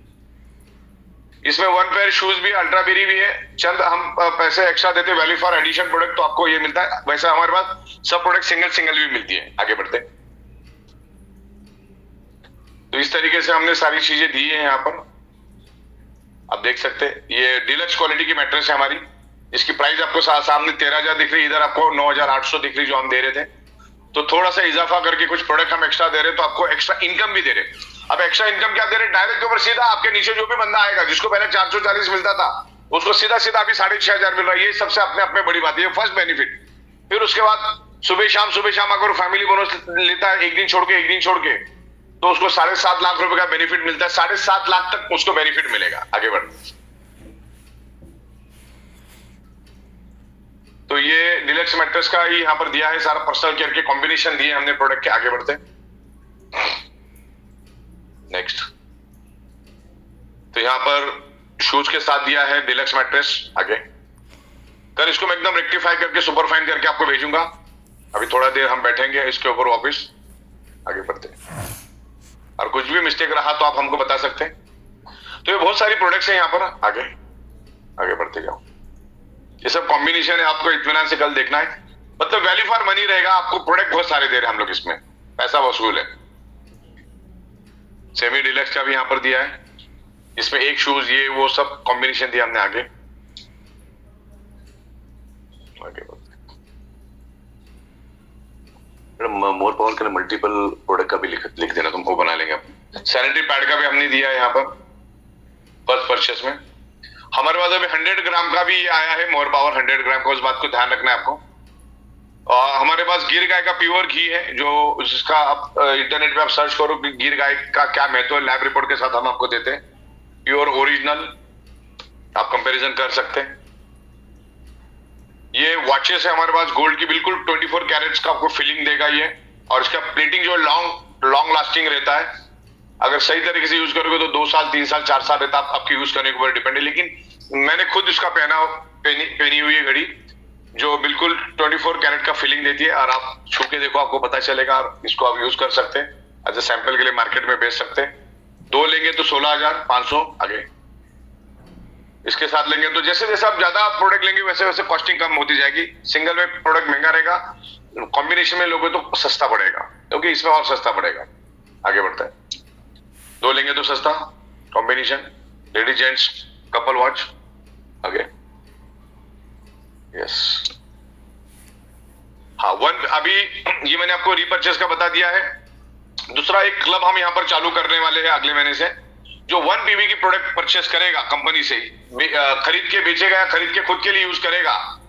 D: इसमें 1 पेयर शूज भी, अल्ट्रा बेरी भी है। चंद हम पैसे एक्स्ट्रा देते हैं वैल्यू फॉर एडिशन प्रोडक्ट, तो आपको ये मिलता है। वैसे हमारे पास सब प्रोडक्ट सिंगल भी मिलती है। आगे बढ़ते हैं। तो इस तरीके से हमने सारी चीजें दी है यहाँ पर, आप देख सकते हैं। ये डिलक्स क्वालिटी की मैट्रेस है हमारी, इसकी प्राइस आपको सामने 13,000 दिख रही है, इधर आपको 9,800 दिख रही जो हम दे रहे थे। तो थोड़ा सा इजाफा करके कुछ प्रोडक्ट हम एक्स्ट्रा दे रहे हैं, तो आपको एक्स्ट्रा इनकम भी दे रहे हैं। अब एक्स्ट्रा इनकम क्या दे रहे हैं? डायरेक्ट ऊपर सीधा आपके नीचे जो भी बंदा आएगा, जिसको पहले 440 मिलता था, उसको सीधा सीधा अभी 6,500 मिल रहा है। ये सबसे अपने आप में बड़ी बात है, फर्स्ट बेनिफिट। फिर उसके बाद सुबह शाम अगर फैमिली बोनस लेता है, एक दिन छोड़ के, तो उसको 7.5 लाख रुपए का बेनिफिट मिलता है। 7.5 लाख तक उसको बेनिफिट मिलेगा। आगे बढ़। तो ये डिलक्स मैट्रेस का ही यहाँ पर दिया है, सारा पर्सनल केयर के कॉम्बिनेशन दिए हमने प्रोडक्ट के। आगे बढ़ते नेक्स्ट। तो यहाँ पर शूज के साथ दिया है डिलक्स मैट्रेस। आगे कर, इसको मैं एकदम रेक्टिफाई करके सुपर फाइन करके आपको भेजूंगा। अभी थोड़ा देर हम बैठेंगे इसके ऊपर वापस। आगे बढ़ते, और कुछ भी मिस्टेक रहा तो आप हमको बता सकते हैं। तो ये बहुत सारी प्रोडक्ट्स हैं यहाँ पर। आगे बढ़ते जाओ। ये सब कॉम्बिनेशन है, आपको इत्मीनान से कल देखना है। मतलब वैल्यू फॉर मनी रहेगा। आपको प्रोडक्ट बहुत सारे दे रहे हैं हम लोग, इसमें पैसा वसूल है। सेमी डिलक्स का भी यहाँ पर दिया है, इसमें एक शूज, ये वो सब कॉम्बिनेशन दिया हमने। आगे मोर पावर के मल्टीपल प्रोडक्ट का भी लिख देना, तुमको बना लेंगे। सैनिटरी पैड का भी हमने दिया है यहाँ पर फर्स्ट परचेस में। हमारे पास अभी 100 ग्राम का भी आया है, मोर पावर 100 ग्राम का, उस बात को ध्यान रखना है आपको। और हमारे पास गिर गाय का प्योर घी है, जो जिसका आप इंटरनेट पे आप सर्च करो कि गिर गाय का क्या महत्व है, लैब रिपोर्ट के साथ हम आपको देते हैं। प्योर ओरिजिनल, आप कंपैरिजन कर सकते हैं। ये वॉचेस है हमारे पास गोल्ड की, बिल्कुल 24 कैरेट्स का आपको फीलिंग देगा ये, और इसका प्लेटिंग जो लॉन्ग लास्टिंग रहता है। अगर सही तरीके से यूज करोगे तो 2 साल 3 साल 4 साल रहता है, आपके यूज करने के ऊपर डिपेंड है। लेकिन मैंने खुद इसका पहनी हुई है घड़ी, जो बिल्कुल 24 कैरेट का फीलिंग देती है, और आप छू के देखो आपको पता चलेगा। इसको आप यूज कर सकते हैं एज ए सैंपल के लिए, मार्केट में बेच सकते हैं। 2 लेंगे तो 16,500 आगे, इसके साथ लेंगे तो जैसे जैसे आप ज्यादा प्रोडक्ट लेंगे वैसे वैसे कॉस्टिंग कम होती जाएगी। सिंगल में प्रोडक्ट महंगा रहेगा, कॉम्बिनेशन में लोगे तो सस्ता पड़ेगा, क्योंकि इसमें और सस्ता पड़ेगा। आगे बढ़ता है, 2 लेंगे तो सस्ता, combination lady gents couple watch. आगे यस, हाँ 1 अभी ये मैंने आपको रीपर्चेस का बता दिया है। दूसरा एक क्लब हम यहाँ पर चालू करने वाले हैं अगले महीने से, जो 1 पीवी की प्रोडक्ट परचेस करेगा कंपनी से ही, खरीद के बेचेगा या खरीद के खुद के लिए यूज करेगा,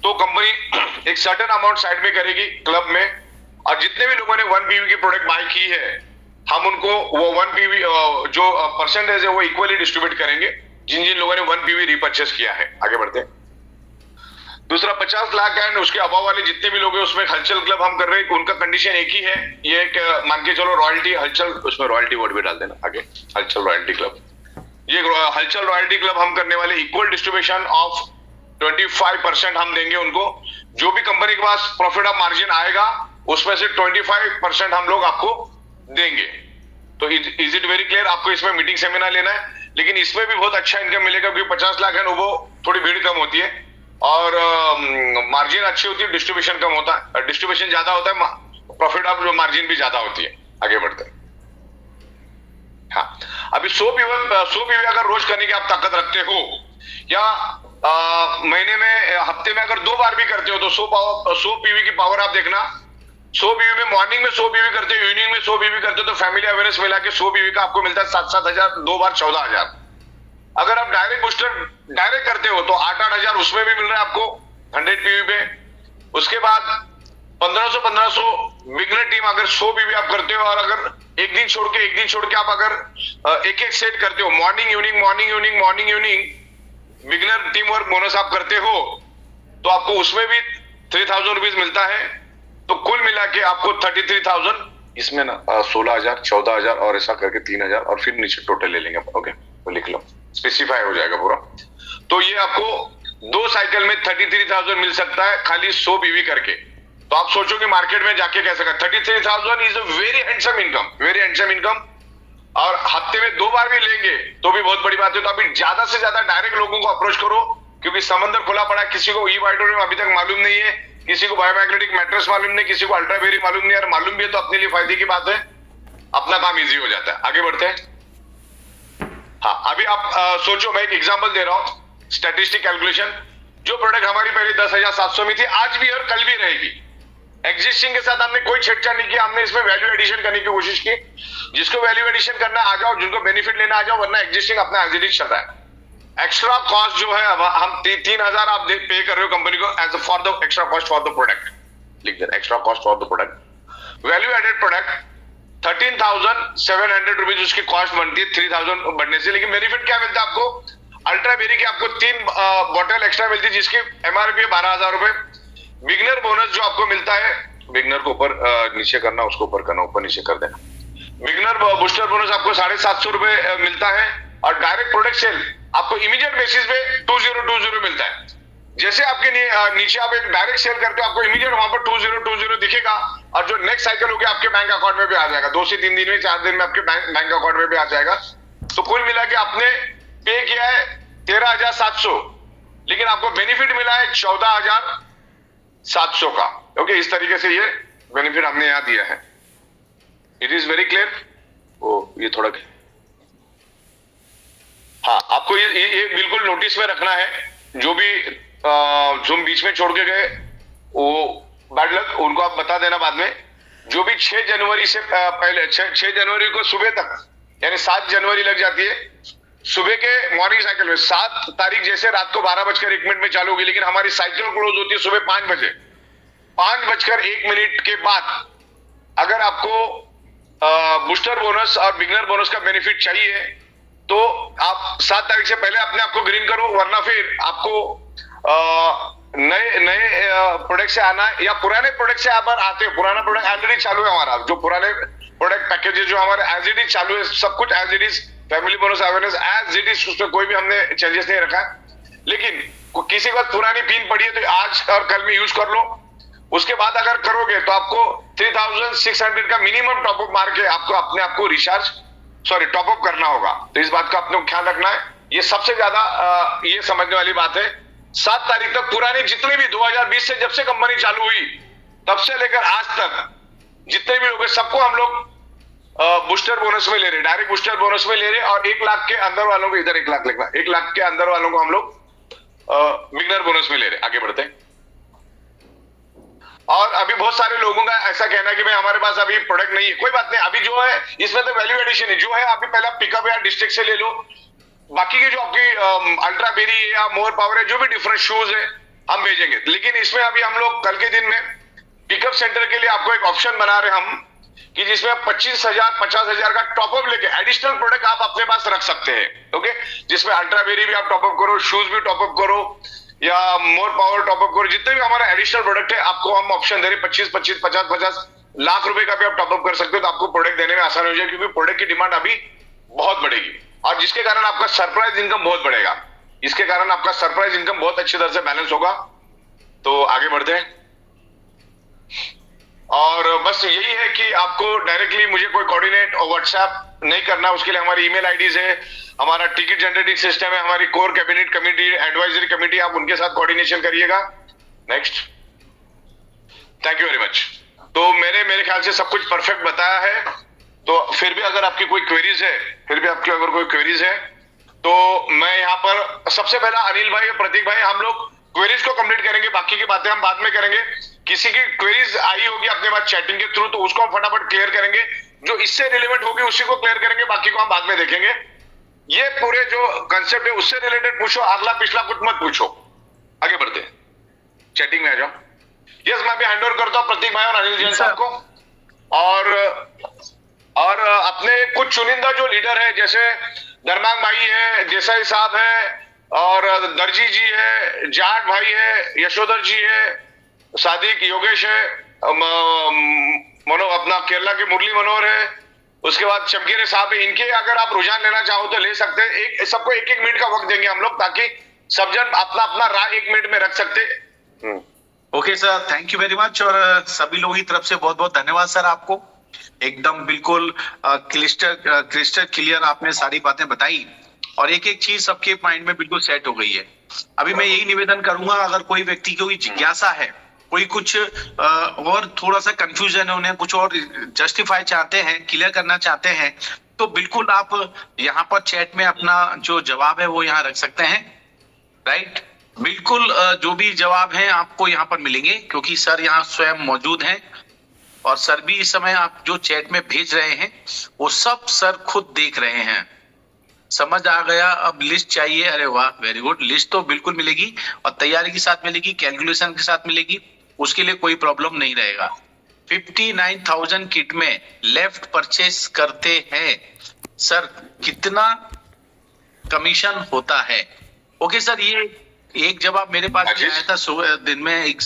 D: तो कंपनी एक सर्टेन अमाउंट साइड में करेगी क्लब में, और जितने भी लोगों ने 1 पीवी की प्रोडक्ट बाय की है, हम उनको वो 1 पीवी जो परसेंटेज है वो इक्वली डिस्ट्रीब्यूट करेंगे जिन जिन लोगों ने 1 पीवी रिपर्चेस किया है। आगे बढ़ते हैं। दूसरा 50 लाख एंड उसके अभाव वाले जितने भी लोग हैं उसमें हलचल क्लब हम कर रहे हैं। उनका कंडीशन एक ही है, ये एक मान के चलो रॉयल्टी हलचल, उसमें रॉयल्टी वर्ड भी डाल देना आगे, हलचल रॉयल्टी क्लब। ये हलचल रॉयल्टी क्लब हम करने वाले, इक्वल डिस्ट्रीब्यूशन ऑफ 25% हम देंगे उनको। जो भी कंपनी के पास प्रॉफिट ऑफ मार्जिन आएगा उसमें से 25% हम लोग आपको देंगे। तो इज इट वेरी क्लियर? आपको इसमें मीटिंग सेमिनार लेना है, लेकिन इसमें भी बहुत अच्छा इनकम मिलेगा, क्योंकि 50 लाख है ना, वो थोड़ी भीड़ कम होती है और मार्जिन अच्छी होती है, डिस्ट्रीब्यूशन कम होता है, डिस्ट्रीब्यूशन ज्यादा होता है, प्रॉफिट ऑफ मार्जिन भी ज्यादा होती है। आगे बढ़ते हैं। हाँ, अभी 100 पीवी अगर रोज करने की आप ताकत रखते हो, या महीने में हफ्ते में अगर 2 बार भी करते हो, तो 100 पीवी की पावर आप देखना। 100 पीवी में मॉर्निंग में 100 पीवी करते हो, इवनिंग में 100 पीवी करते हो, तो फैमिली अवेयरनेस मिला के 100 पीवी का आपको मिलता है 7-7 हजार, 2 बार 14,000। अगर आप डायरेक्ट बूस्टर डायरेक्ट करते हो तो 8-8 हजार उसमें भी मिल रहा है आपको 100 पीवी पे। उसके बाद 1500 बिगनर टीम अगर 100 पीवी आप करते हो, और अगर एक दिन छोड़ के आप अगर एक सेट करते हो, morning evening beginner team work bonus आप करते हो, तो आपको उसमें भी 3,000 रुपीज मिलता है। तो कुल मिला के आपको 33,000, इसमें ना 16,000, 14,000 और ऐसा करके 3,000, और फिर नीचे टोटल ले लेंगे। ओके, तो लिख लो, स्पेसिफाई हो जाएगा पूरा। तो ये आपको 2 साइकिल में 33,000 मिल सकता है खाली 100 पीवी करके। तो आप सोचो कि मार्केट में जाके कैसे कर, 33,000 is a very handsome income, और हफ्ते में 2 बार भी लेंगे तो भी बहुत बड़ी बात है। तो अभी ज्यादा से ज्यादा डायरेक्ट लोगों को अप्रोच करो, क्योंकि समंदर खुला पड़ा है। किसी को ई वाइटोरियम अभी तक मालूम नहीं है, किसी को बायोमैग्नेटिक मैट्रेस मालूम नहीं, किसी को अल्ट्रावेरी मालूम नहीं, और मालूम भी है तो अपने लिए फायदे की बात है, अपना काम इजी हो जाता है। आगे बढ़ते हैं। हाँ, अभी आप सोचो, मैं एक एग्जांपल दे रहा हूं, स्टैटिस्टिक कैलकुलेशन। जो प्रोडक्ट हमारी पहले 10,700 में थी, आज भी और कल भी रहेगी। एग्जिस्टिंग के साथ हमने कोई छेड़छाड़ नहीं किया, हमने इसमें वैल्यू एडिशन करने की कोशिश की। जिसको वैल्यू एडिशन करना आ जाओ, जिनको बेनिफिट लेना आ जाओ, वरना एग्जिस्टिंग अपना एज इट इज चल रहा है। एक्स्ट्रा कॉस्ट जो है, अब हम 3,000 आप पे कर रहे हो कंपनी को as for the extra cost for the product, लिख देना extra cost for the product. Value added product 13,700 rupees उसकी कॉस्ट बनती है 3,000 बढ़ने से। लेकिन बेनिफिट क्या मिलता है आपको? अल्ट्रा बेरी की आपको 3 बॉटल एक्स्ट्रा मिलती है, जिसकी एमआरपी है 12,000 रुपए। बिगनर बोनस जो आपको मिलता है, बिगनर को ऊपर नीचे करना, उसको ऊपर करना, ऊपर नीचे कर देना। बिगनर बूस्टर बोनस आपको 750 रुपए मिलता है, और डायरेक्ट प्रोडक्ट सेल आपको इमीडिएट बेसिस पे 2020 मिलता है। जैसे आपके नीचे आप एक डायरेक्ट सेल करते हो, आपको इमीडिएट वहां पर 2020 दिखेगा, और जो नेक्स्ट साइकिल होगी आपके बैंक अकाउंट में भी आ जाएगा। 2 से 3 दिन में, 4 दिन में आपके बैंक अकाउंट में भी आ जाएगा। तो कुल मिला के आपने पे किया है 13,700, लेकिन आपको बेनिफिट मिला है 14,700 का। ओके, इस तरीके से ये बेनिफिट हमने यहां दिया है। It is very clear? ये थोड़ा, हाँ, आपको ये बिल्कुल नोटिस में रखना है। जो भी जुम बीच में छोड़ के गए वो बैड लक, उनको आप बता देना बाद में। जो भी 6 जनवरी से पहले, 6 जनवरी को सुबह तक, यानी 7 जनवरी लग जाती है सुबह के मॉर्निंग साइकिल में। 7 तारीख जैसे रात को 12:01 में चालू होगी, लेकिन हमारी साइकिल क्लोज होती है सुबह 5 बजे। 5:01 के बाद अगर आपको बूस्टर बोनस और बिगनर बोनस का बेनिफिट चाहिए, तो आप 7 तारीख से पहले अपने आप को ग्रीन करो, वरना फिर आपको नए नए प्रोडक्ट से आना या पुराने प्रोडक्ट से आप आते हो, पुराना प्रोडक्ट ऑलरेडी चालू है हमारा, जो पुराने प्रोडक्ट पैकेजेस जो हमारे एज इट इज चालू है, सब कुछ as it is, family bonus awareness as it is, उसमें कोई भी हमने चेंजेस नहीं रखा है। लेकिन किसी वक्त पुरानी पिन पड़ी है तो आज और कल में यूज कर लो, उसके बाद अगर करोगे तो आपको 3600 का मिनिमम टॉपअप मार के आपको अपने आप को टॉपअप करना होगा। तो इस बात का अपने को ख्याल रखना है, ये सबसे ज्यादा ये समझने वाली बात है। 7 तारीख तक पुरानी जितने भी 2020 से जब से कंपनी चालू हुई तब से लेकर आज तक जितने भी लोग हैं सबको हम लोग बूस्टर बोनस में ले रहे, डायरेक्ट बूस्टर बोनस में ले रहे, और 1 लाख के अंदर वालों को इधर 1 लाख लिखना, 1 लाख के अंदर वालों को हम लोग बिगनर बोनस में ले रहे। आगे बढ़ते हैं। और अभी बहुत सारे लोगों का ऐसा कहना है कि भाई हमारे पास अभी प्रोडक्ट नहीं है, कोई बात नहीं, अभी जो है इसमें तो वैल्यू एडिशन है, जो है अभी पहला पिकअप या डिस्ट्रिक्ट से ले लो, बाकी के जो आपकी अल्ट्रा बेरी है या मोर पावर है, जो भी डिफरेंट शूज है हम भेजेंगे। लेकिन इसमें अभी हम लोग कल के दिन में पिकअप सेंटर के लिए आपको एक ऑप्शन बना रहे हम कि जिसमें 25,000 50,000 का टॉपअप लेके एडिशनल प्रोडक्ट आप अपने पास रख सकते हैं। ओके, जिसमें अल्ट्रा बेरी भी आप टॉपअप करो, शूज भी टॉपअप करो या मोर पावर टॉपअप करो, जितने भी हमारा एडिशनल प्रोडक्ट है आपको हम ऑप्शन दे रहे, 25 25 50 50 लाख रुपए का भी आप टॉपअप कर सकते हो, तो आपको प्रोडक्ट देने में आसान हो जाएगी, क्योंकि प्रोडक्ट की डिमांड अभी बहुत बढ़ेगी और जिसके कारण आपका सरप्राइज इनकम बहुत बढ़ेगा, इसके कारण आपका सरप्राइज इनकम बहुत अच्छी तरह से बैलेंस होगा। तो आगे बढ़ते हैं, और बस यही है कि आपको डायरेक्टली मुझे कोई कोऑर्डिनेट और व्हाट्सएप नहीं करना, उसके लिए हमारी ईमेल आईडीज है, हमारा टिकट जनरेटिंग सिस्टम है, हमारी core cabinet committee, advisory committee, आप उनके साथ कोऑर्डिनेशन करिएगा। Next, thank you very much. तो मेरे ख्याल से सब कुछ परफेक्ट बताया है, तो फिर भी अगर आपकी कोई क्वेरीज है, तो मैं यहाँ पर सबसे पहला अनिल भाई और प्रतीक भाई, हम लोग क्वेरीज को कंप्लीट करेंगे, बाकी की बातें हम बाद में करेंगे। किसी की क्वेरीज आई होगी अपने पास चैटिंग के थ्रू, तो उसको हम फटाफट क्लियर करेंगे, जो इससे रिलेवेंट होगी उसी को क्लियर करेंगे, बाकी को हम बाद में देखेंगे। ये पूरे जो कंसेप्ट है उससे रिलेटेड पूछो, अगला पिछला कुछ मत पूछो। आगे बढ़ते हैं, चैटिंग में आ जाओ। यस, मैं भी हैंड ओवर करता हूँ प्रतीक भाई और अनिल जैन साहब को, और अपने कुछ चुनिंदा जो लीडर है, जैसे धर्मांग भाई है, देसाई साहब है, और दर्जी जी है, जाट भाई है, यशोधर जी है, सादिक, योगेश है, अपना केरला के मुरली मनोहर है, उसके बाद चमकीरे साहब है। इनके अगर आप रुझान लेना चाहो तो ले सकते हैं, सबको 1-1 मिनट का वक्त देंगे हम लोग, ताकि सब जन अपना अपना राय 1 मिनट में रख सकते।
B: Okay sir, thank you very much, और सभी लोगों की तरफ से बहुत बहुत धन्यवाद सर आपको। एकदम बिल्कुल क्रिस्टल क्लियर आपने सारी बातें बताई, और एक एक चीज सबके माइंड में बिल्कुल सेट हो गई है। अभी मैं यही निवेदन करूंगा, अगर कोई व्यक्ति की कोई जिज्ञासा है, कोई कुछ और थोड़ा सा कंफ्यूजन है, उन्हें कुछ और जस्टिफाई चाहते हैं, क्लियर करना चाहते हैं, तो बिल्कुल आप यहाँ पर चैट में अपना जो जवाब है वो यहाँ रख सकते हैं। राइट, बिल्कुल जो भी जवाब है आपको यहाँ पर मिलेंगे, क्योंकि सर यहाँ स्वयं मौजूद हैं, और सर भी इस समय आप जो चैट में भेज रहे हैं वो सब सर खुद देख रहे हैं। समझ आ गया? अब लिस्ट चाहिए? अरे वाह, वेरी गुड। लिस्ट तो बिल्कुल मिलेगी, और तैयारी के साथ मिलेगी, कैलकुलेशन के साथ मिलेगी, उसके लिए कोई प्रॉब्लम नहीं रहेगा। 59,000 किट में लेफ्ट परचेस करते हैं सर, कितना कमीशन होता है? ओके सर, ये एक जवाब मेरे पास आया था सुबह दिन में, एक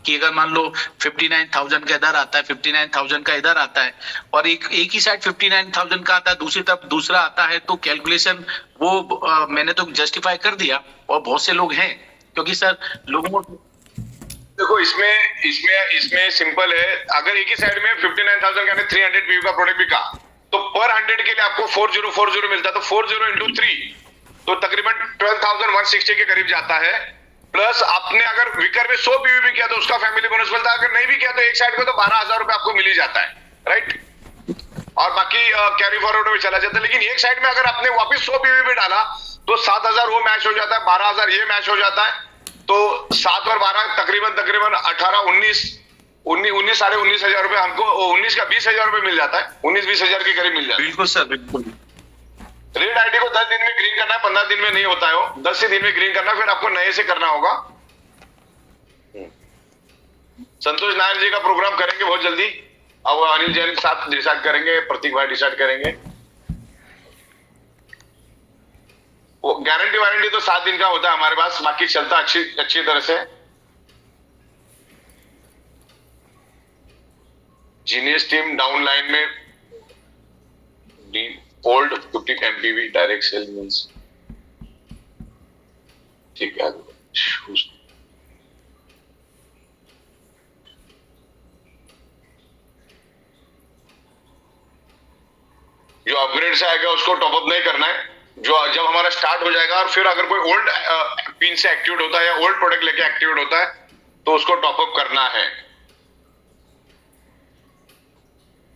B: कि अगर मान लो 59,000 का इधर आता है, 59,000 का इधर आता है, और एक ही साइड 59,000 का आता है, दूसरी तरफ दूसरा आता है, तो कैलकुलेशन वो मैंने तो जस्टिफाई कर दिया, और बहुत से लोग हैं, क्योंकि सर लोगों को
D: देखो इसमें सिंपल है, अगर एक ही साइड में 59,000 का 300 पीवी का प्रोडक्ट बिका, तो पर 100 के लिए आपको 4040 मिलता है, तो 40 into 3 तो तकरीबन 12,160 के करीब जाता है। प्लस आपने अगर विकर में 100 पीवी भी किया तो उसका फैमिली बोनस मिलता है, अगर नहीं भी किया तो एक साइड में तो 12,000 रुपए आपको मिल ही जाता है, राइट, और बाकी कैरी फॉरवर्ड में चला जाता है। लेकिन एक साइड में अगर आपने वापस 100 पीवी भी डाला तो 7,000 वो मैच हो जाता है, 12,000 ये मैच हो जाता है, तो 7 और 12 तकरीबन 18 19 साढ़े 19,000 रुपए हमको 19 का 20,000 रुपए मिल जाता है, 19-20 हजार के करीब मिल जाता है।
B: बिल्कुल सर, बिल्कुल।
D: रेड आईडी को 10 दिन में ग्रीन करना है, 15 दिन में नहीं होता है, वो 10 दिन में ग्रीन करना, फिर आपको नए से करना होगा। संतोष नायर जी का प्रोग्राम करेंगे बहुत जल्दी, अब अनिल जैन के साथ डिसाइड करेंगे, प्रतीक भाई डिसाइड करेंगे। वो गारंटी वारंटी तो 7 दिन का होता है हमारे पास, बाकी चलता अच्छी तरह से। जीनियस टीम डाउन लाइन में old 50 MPV direct sale means ठीक है। जो अपग्रेड से आएगा उसको टॉपअप नहीं करना है। जो जब हमारा स्टार्ट हो जाएगा और फिर अगर कोई ओल्ड पिन से एक्टिवेट होता है या ओल्ड प्रोडक्ट लेके एक्टिवेट होता है तो उसको टॉपअप करना है।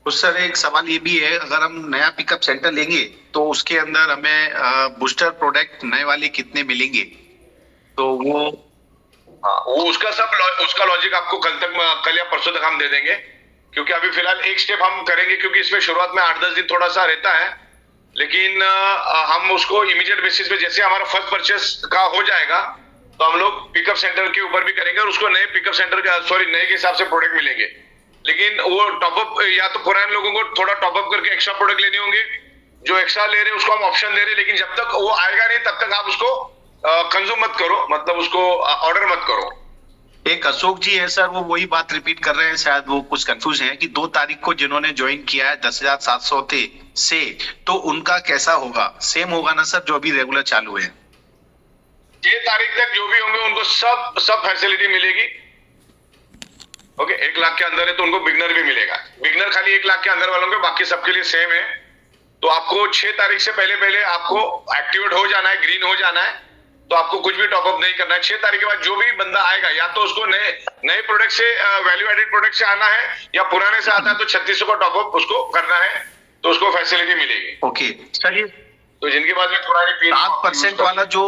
B: तो सर एक सवाल ये भी है, अगर हम नया पिकअप सेंटर लेंगे तो उसके अंदर हमें बूस्टर प्रोडक्ट नए वाले कितने मिलेंगे? तो वो
D: उसका लॉजिक आपको कल या परसों तक हम दे देंगे, क्योंकि अभी फिलहाल एक स्टेप हम करेंगे, क्योंकि इसमें शुरुआत में 8-10 दिन थोड़ा सा रहता है, लेकिन हम उसको इमीडिएट बेसिस पे जैसे हमारा फर्स्ट परचेस का हो जाएगा तो हम लोग पिकअप सेंटर के ऊपर भी करेंगे और उसको नए पिकअप सेंटर नए के हिसाब से प्रोडक्ट मिलेंगे। लेकिन वो टॉपअप या तो पुराने लोगों को थोड़ा टॉपअप करके एक्स्ट्रा प्रोडक्ट लेने होंगे, जो एक्स्ट्रा ले रहे हैं उसको हम ऑप्शन दे रहे हैं, लेकिन जब तक वो आएगा नहीं तब तक आप उसको कंज्यूम मत करो, मतलब उसको ऑर्डर मत करो।
B: एक अशोक जी है सर, वो वही बात रिपीट कर रहे हैं, शायद वो कुछ कंफ्यूज हैं कि 2 तारीख को जिन्होंने ज्वाइन किया है 10,700 थे से, तो उनका कैसा होगा? सेम होगा ना सर जो अभी रेगुलर चालू है?
D: 6 तारीख तक जो भी होंगे उनको सब फैसिलिटी मिलेगी। ओके, 1 लाख के अंदर है तो उनको बिगनर भी मिलेगा। बिगनर खाली 1 लाख के अंदर वालों के, बाकी सबके लिए सेम है। तो आपको 6 तारीख से पहले आपको एक्टिवेट हो जाना है, ग्रीन हो जाना है, तो आपको कुछ भी टॉपअप नहीं करना है। 6 तारीख के बाद जो भी बंदा आएगा या तो उसको नए प्रोडक्ट से वैल्यू एडेड प्रोडक्ट से आना है, या पुराने से आता है तो 3600 का टॉपअप उसको करना है, तो उसको फैसिलिटी मिलेगी।
B: ओके चलिए,
D: तो जिनके पास में पुरानी
B: 7% वाला जो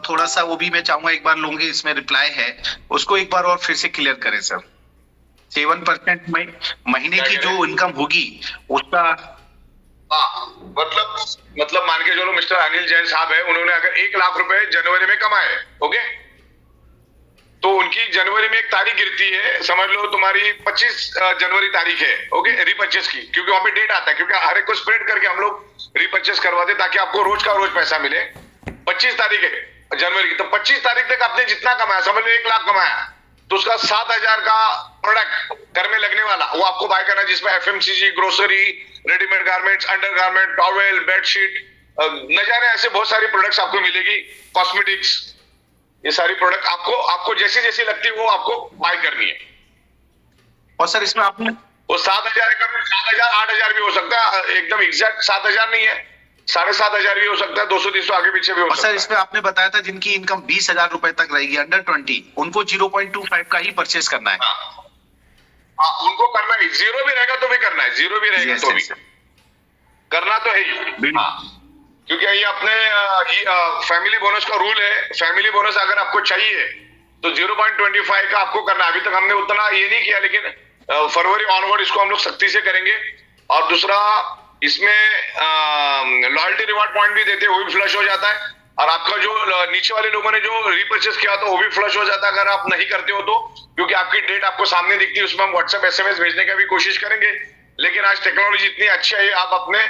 B: थोड़ा सा वो भी मैं चाहूंगा एक बार लोगों के इसमें रिप्लाई है, उसको एक बार और फिर से क्लियर करें सर। 7% महीने की जो इनकम होगी उसका,
D: मतलब मान के चलो मिस्टर अनिल जैन साहब है, उन्होंने अगर 1 लाख रुपए जनवरी में कमाए, ओके, तो उनकी जनवरी में एक तारीख गिरती है, समझ लो तुम्हारी 25 जनवरी तारीख है, ओके, रीपर्चेस की, क्योंकि वहां पे डेट आता है, क्योंकि हर एक को स्प्रेड करके हम लोग रीपर्चेस करवाते ताकि आपको रोज का रोज पैसा मिले। 25 तारीख है जनवरी की, तो 25 तारीख तक आपने जितना कमाया, समझ लो 1 लाख कमाया, तो उसका 7,000 का प्रोडक्ट घर में लगने वाला वो आपको बाय करना है, जिसमें FMCG, grocery, readymade garments, under garment, towel, bedsheet, न जाने ऐसे बहुत सारी प्रोडक्ट्स आपको मिलेगी, कॉस्मेटिक्स, ये सारी प्रोडक्ट आपको जैसी जैसी लगती है वो आपको बाय करनी है।
B: और सर इसमें आपने
D: वो 7,000 का 7,000 8,000 भी हो सकता है, एकदम एग्जैक्ट 7,000 नहीं है, 7,500 भी हो सकता है, 200-300 आगे पीछे भी हो सकता है।
B: सर इसमें आपने बताया था जिनकी इनकम 20,000 रुपए तक रहेगी अंडर 20, उनको 0.25 का ही परचेस करना है।
D: हाँ, उनको करना है, 0 भी रहेगा तो भी करना है, 0 भी रहेगा तो भी करना तो है ही। क्योंकि ये अपने फैमिली बोनस का रूल है, फैमिली बोनस अगर आपको चाहिए तो 0.25 का आपको करना है। अभी तक हमने उतना ये नहीं किया, लेकिन फरवरी ऑनवर्ड इसको हम लोग सख्ती से करेंगे। और दूसरा, इसमें लॉयल्टी रिवार्ड पॉइंट भी देते हैं, वो भी फ्लश हो जाता है, और आपका जो नीचे वाले लोगों ने जो रीपर्चेस किया तो वो भी फ्लश हो जाता है अगर आप नहीं करते हो तो, क्योंकि आपकी डेट आपको सामने दिखती है, उसमें हम व्हाट्सएप SMS भेजने का भी कोशिश करेंगे। लेकिन आज टेक्नोलॉजी इतनी अच्छी है, आप अपने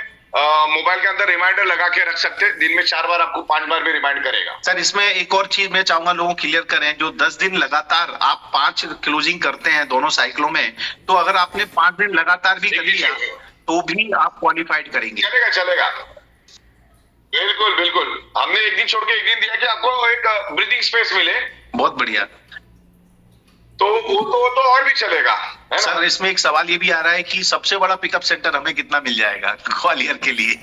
D: मोबाइल के अंदर रिमाइंडर लगा के रख सकते हैं, दिन में 4 बार आपको 5 बार भी रिमाइंड करेगा।
B: सर इसमें एक और चीज मैं चाहूंगा लोगों क्लियर करें, जो 10 दिन लगातार आप 5 क्लोजिंग करते हैं दोनों साइकिलों में, तो अगर आपने 5 दिन लगातार भी कर लिया तो भी आप क्वालिफाइड करेंगे।
D: चलेगा बिल्कुल। हमने एक दिन छोड़ के एक दिन दिया कि आपको एक ब्रीदिंग स्पेस मिले। बहुत
B: बढ़िया।
D: तो वो तो और भी चलेगा, है ना?
B: सर इसमें एक सवाल ये भी आ रहा है कि सबसे बड़ा पिकअप सेंटर हमें कितना मिल जाएगा ग्वालियर के लिए?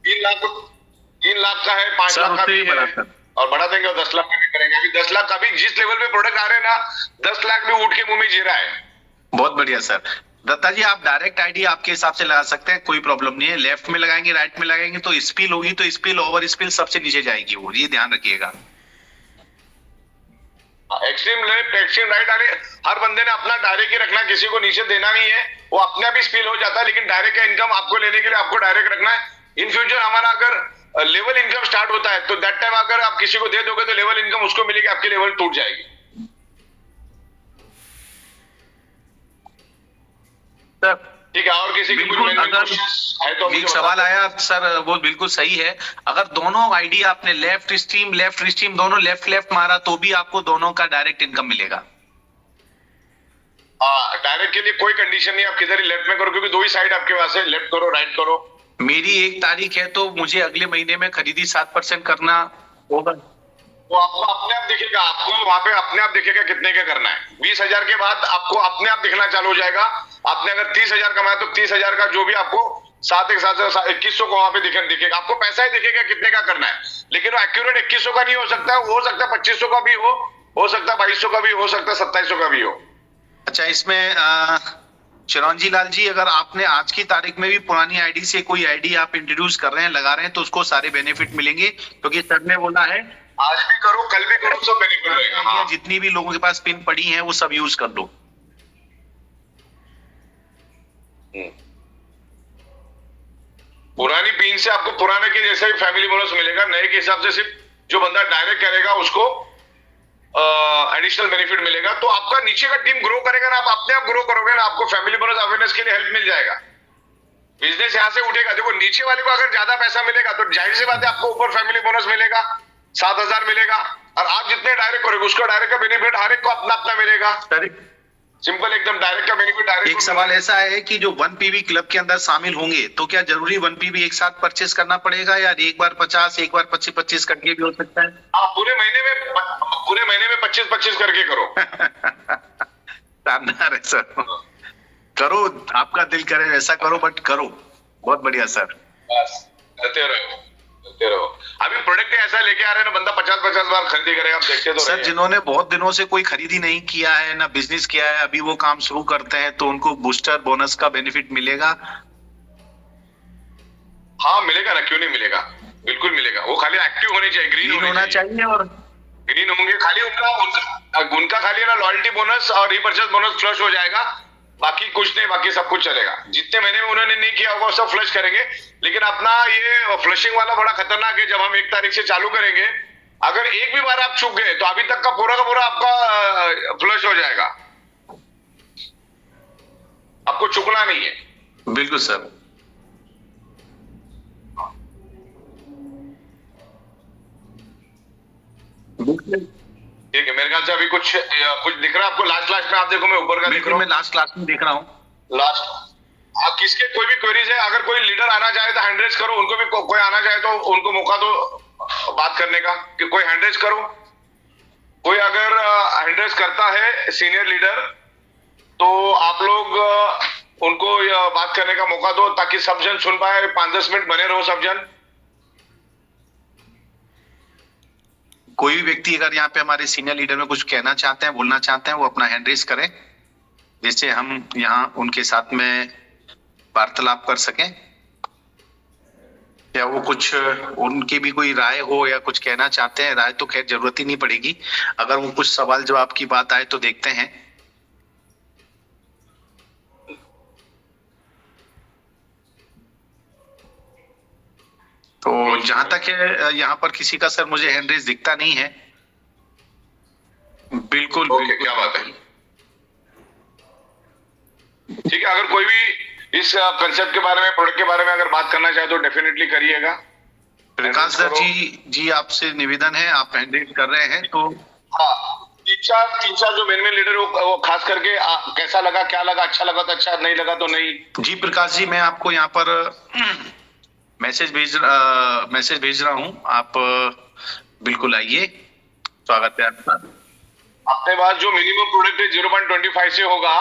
D: 3 लाख का है, 5 लाख का भी है, और बढ़ा देंगे और 10 लाख का भी करेंगे। अभी 10 लाख, अभी जिस लेवल पे प्रोडक्ट आ रहे हैं ना, 10 लाख भी उठ के मुंह में जी रहा है।
B: बहुत बढ़िया सर। दत्ता जी आप डायरेक्ट आईडी आपके हिसाब से लगा सकते हैं, कोई प्रॉब्लम नहीं है। लेफ्ट में लगाएंगे, राइट में लगाएंगे तो स्पिल होगी, तो स्पिल ओवर स्पिल सबसे नीचे जाएगी वो, ये ध्यान रखिएगा।
D: एक्सट्रीम लेफ्ट, एक्सट्रीम राइट आने, हर बंदे ने अपना डायरेक्ट ही रखना, किसी को नीचे देना नहीं है, वो अपने आप ही स्पिल हो जाता है। लेकिन डायरेक्ट का इनकम आपको लेने के लिए आपको डायरेक्ट रखना है। इन फ्यूचर हमारा अगर लेवल इनकम स्टार्ट होता है तो दैट टाइम अगर आप किसी को दे दोगे तो लेवल इनकम उसको मिलेगी, आपकी लेवल टूट जाएगी। ठीक है, और किसी की
B: है तो एक सवाल आया सर, वो बिल्कुल सही है। अगर दोनों आईडी आपने लेफ्ट स्ट्रीम दोनों लेफ्ट मारा तो भी आपको दोनों का डायरेक्ट इनकम मिलेगा।
D: डायरेक्ट के लिए कोई कंडीशन नहीं, आप किधर ही लेफ्ट में करो, क्योंकि दो ही साइड आपके पास है, लेफ्ट करो राइट करो।
B: मेरी 1 तारीख है तो मुझे अगले महीने में खरीदी 7% करना होगा।
D: वो आपको अपने आप दिखेगा, आपको वहां पे अपने आप दिखेगा कितने का करना है। 20,000 के बाद आपको अपने आप दिखना चालू हो जाएगा। आपने अगर 30,000 कमाया तो 30,000 का जो भी आपको 2100 को वहां पे दिखेगा, आपको पैसा ही दिखेगा कितने का करना है। लेकिन वो एक्यूरेट 2100 का नहीं हो सकता, हो सकता है 2500 का भी हो सकता है 2200 का भी हो सकता है 2700 का भी हो।
B: अच्छा, इसमें चिरंजी लाल जी, अगर आपने आज की तारीख में भी पुरानी आईडी से कोई आईडी आप इंट्रोड्यूस कर रहे हैं, लगा रहे हैं, तो उसको सारे बेनिफिट मिलेंगे, क्योंकि सर ने बोला है
D: आज भी करो कल भी करो, सब बेनिफिट रहेगा। हाँ।
B: जितनी भी लोगों के पास पिन पड़ी है वो सब यूज कर लो।
D: पुरानी पिन से आपको पुराने के जैसा ही फैमिली बोनस मिलेगा, नए के हिसाब से सिर्फ जो बंदा डायरेक्ट करेगा उसको एडिशनल बेनिफिट मिलेगा। तो आपका नीचे का टीम ग्रो करेगा ना, आप अपने आप ग्रो करोगे ना, आपको फैमिली बोनस अवेयरनेस के लिए हेल्प मिल जाएगा, बिजनेस यहां से उठेगा। देखो नीचे वाले को अगर ज्यादा पैसा मिलेगा तो जाहिर सी बात है आपको ऊपर फैमिली बोनस मिलेगा, 7,000 मिलेगा, और आप जितने डायरेक्ट करोगे उसको डायरेक्ट का बेनिफिट हर एक को अपना अपना मिलेगा। सिंपल एकदम डायरेक्ट का बेनिफिट डायरेक्ट।
B: एक सवाल ऐसा है कि जो 1 PB क्लब के अंदर शामिल होंगे तो क्या जरूरी 1 PB एक साथ परचेस करना पड़ेगा, या एक बार 50 एक बार 25 करके भी हो सकता है?
D: आप पूरे महीने में 25 करके करो।
B: शानदार है सर, करो, आपका दिल करे वैसा करो, बट करो। बहुत बढ़िया सर,
D: बस करते रहो। अभी प्रोडक्ट ऐसा लेके आ रहे हैं ना, बंदा 50 बार खरीदी करेगा, आप देखते तो
B: सर। जिन्होंने बहुत दिनों से कोई खरीदी नहीं किया है ना बिजनेस किया है, अभी वो काम शुरू करते हैं, तो उनको बूस्टर बोनस का बेनिफिट मिलेगा?
D: हाँ मिलेगा ना, क्यों नहीं मिलेगा, बिल्कुल मिलेगा। वो खाली एक्टिव होनी चाहिए, ग्रीन
B: होना चाहिए, और
D: ग्रीन होंगे खाली उनका खाली ना लॉयल्टी बोनस और रीपर्चेस बोनस फ्लश हो जाएगा, बाकी कुछ नहीं, बाकी सब कुछ चलेगा। जितने महीने में उन्होंने नहीं किया होगा सब फ्लश करेंगे। लेकिन अपना ये फ्लशिंग वाला बड़ा खतरनाक है, जब हम 1 तारीख से चालू करेंगे, अगर एक भी बार आप चूक गए तो अभी तक का पूरा आपका फ्लश हो जाएगा, आपको चुकना नहीं है।
B: बिल्कुल सर।
D: ठीक है, मेरे ख्याल से अभी कुछ दिख रहा है आपको? लास्ट में आप देखो, मैं ऊपर का देख रहा हूँ,
B: मैं लास्ट क्लास में देख रहा हूँ।
D: लास्ट आप किसके कोई भी क्वेरीज है, अगर कोई लीडर आना चाहे तो हैंड रेज करो, उनको भी कोई आना चाहे तो उनको मौका दो बात करने का, कि कोई हैंड रेज करो। कोई अगर हैंड रेज करता है सीनियर लीडर, तो आप लोग उनको बात करने का मौका दो, ताकि सब जन सुन पाए। 5-10 मिनट बने रहो सब जन।
B: कोई भी व्यक्ति अगर यहाँ पे हमारे सीनियर लीडर में कुछ कहना चाहते हैं, बोलना चाहते हैं, वो अपना हैंड रेज करें, जिससे हम यहाँ उनके साथ में वार्तालाप कर सकें। या वो कुछ उनकी भी कोई राय हो या कुछ कहना चाहते हैं, राय तो खैर जरूरत ही नहीं पड़ेगी, अगर वो कुछ सवाल जवाब की बात आए तो देखते हैं। तो जहां तक है यहाँ पर किसी का सर मुझे हैंड रेज दिखता नहीं है। बिल्कुल
D: क्या बात है। ठीक है, अगर कोई भी इस कंसेप्ट के बारे में, प्रोडक्ट के बारे में अगर बात करना चाहे तो डेफिनेटली करिएगा।
B: प्रकाश सर जी आपसे निवेदन है, आप हैंड रेज कर रहे हैं तो
D: हाँ, तीन चार जो मेन लीडर वो खास करके कैसा लगा, क्या लगा, अच्छा लगा तो अच्छा, नहीं लगा तो नहीं।
B: जी प्रकाश जी, मैं आपको यहाँ पर मैसेज भेज रहा हूँ, आप बिल्कुल आइए, स्वागत है आपका।
D: अपने पास जो मिनिमम प्रोडक्ट है 0.25 से होगा,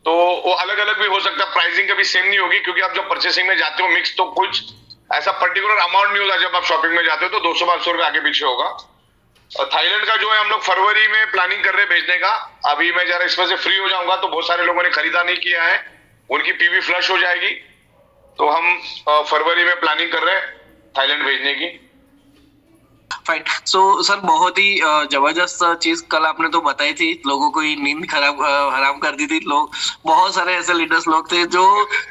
D: तो वो अलग अलग भी हो सकता है, प्राइसिंग कभी सेम नहीं होगी, क्योंकि आप जब परचेसिंग में जाते हो मिक्स, तो कुछ ऐसा पर्टिकुलर अमाउंट नहीं होता। जब आप शॉपिंग में जाते हो तो 200-500 रुपए आगे पीछे होगा। और थाईलैंड का जो है हम लोग फरवरी में प्लानिंग कर रहे हैं भेजने का। अभी मैं जरा इसमें से फ्री हो जाऊंगा, तो बहुत सारे लोगों ने खरीदा नहीं किया है, उनकी पीवी फ्लश हो जाएगी, तो हम फरवरी में प्लानिंग कर रहे हैं थाईलैंड भेजने की।
E: फाइन। सो सर, बहुत ही जबरदस्त चीज कल आपने तो बताई थी, लोगों को नींद हराम कर दी थी। लोग, बहुत सारे ऐसे लीडर्स लोग थे जो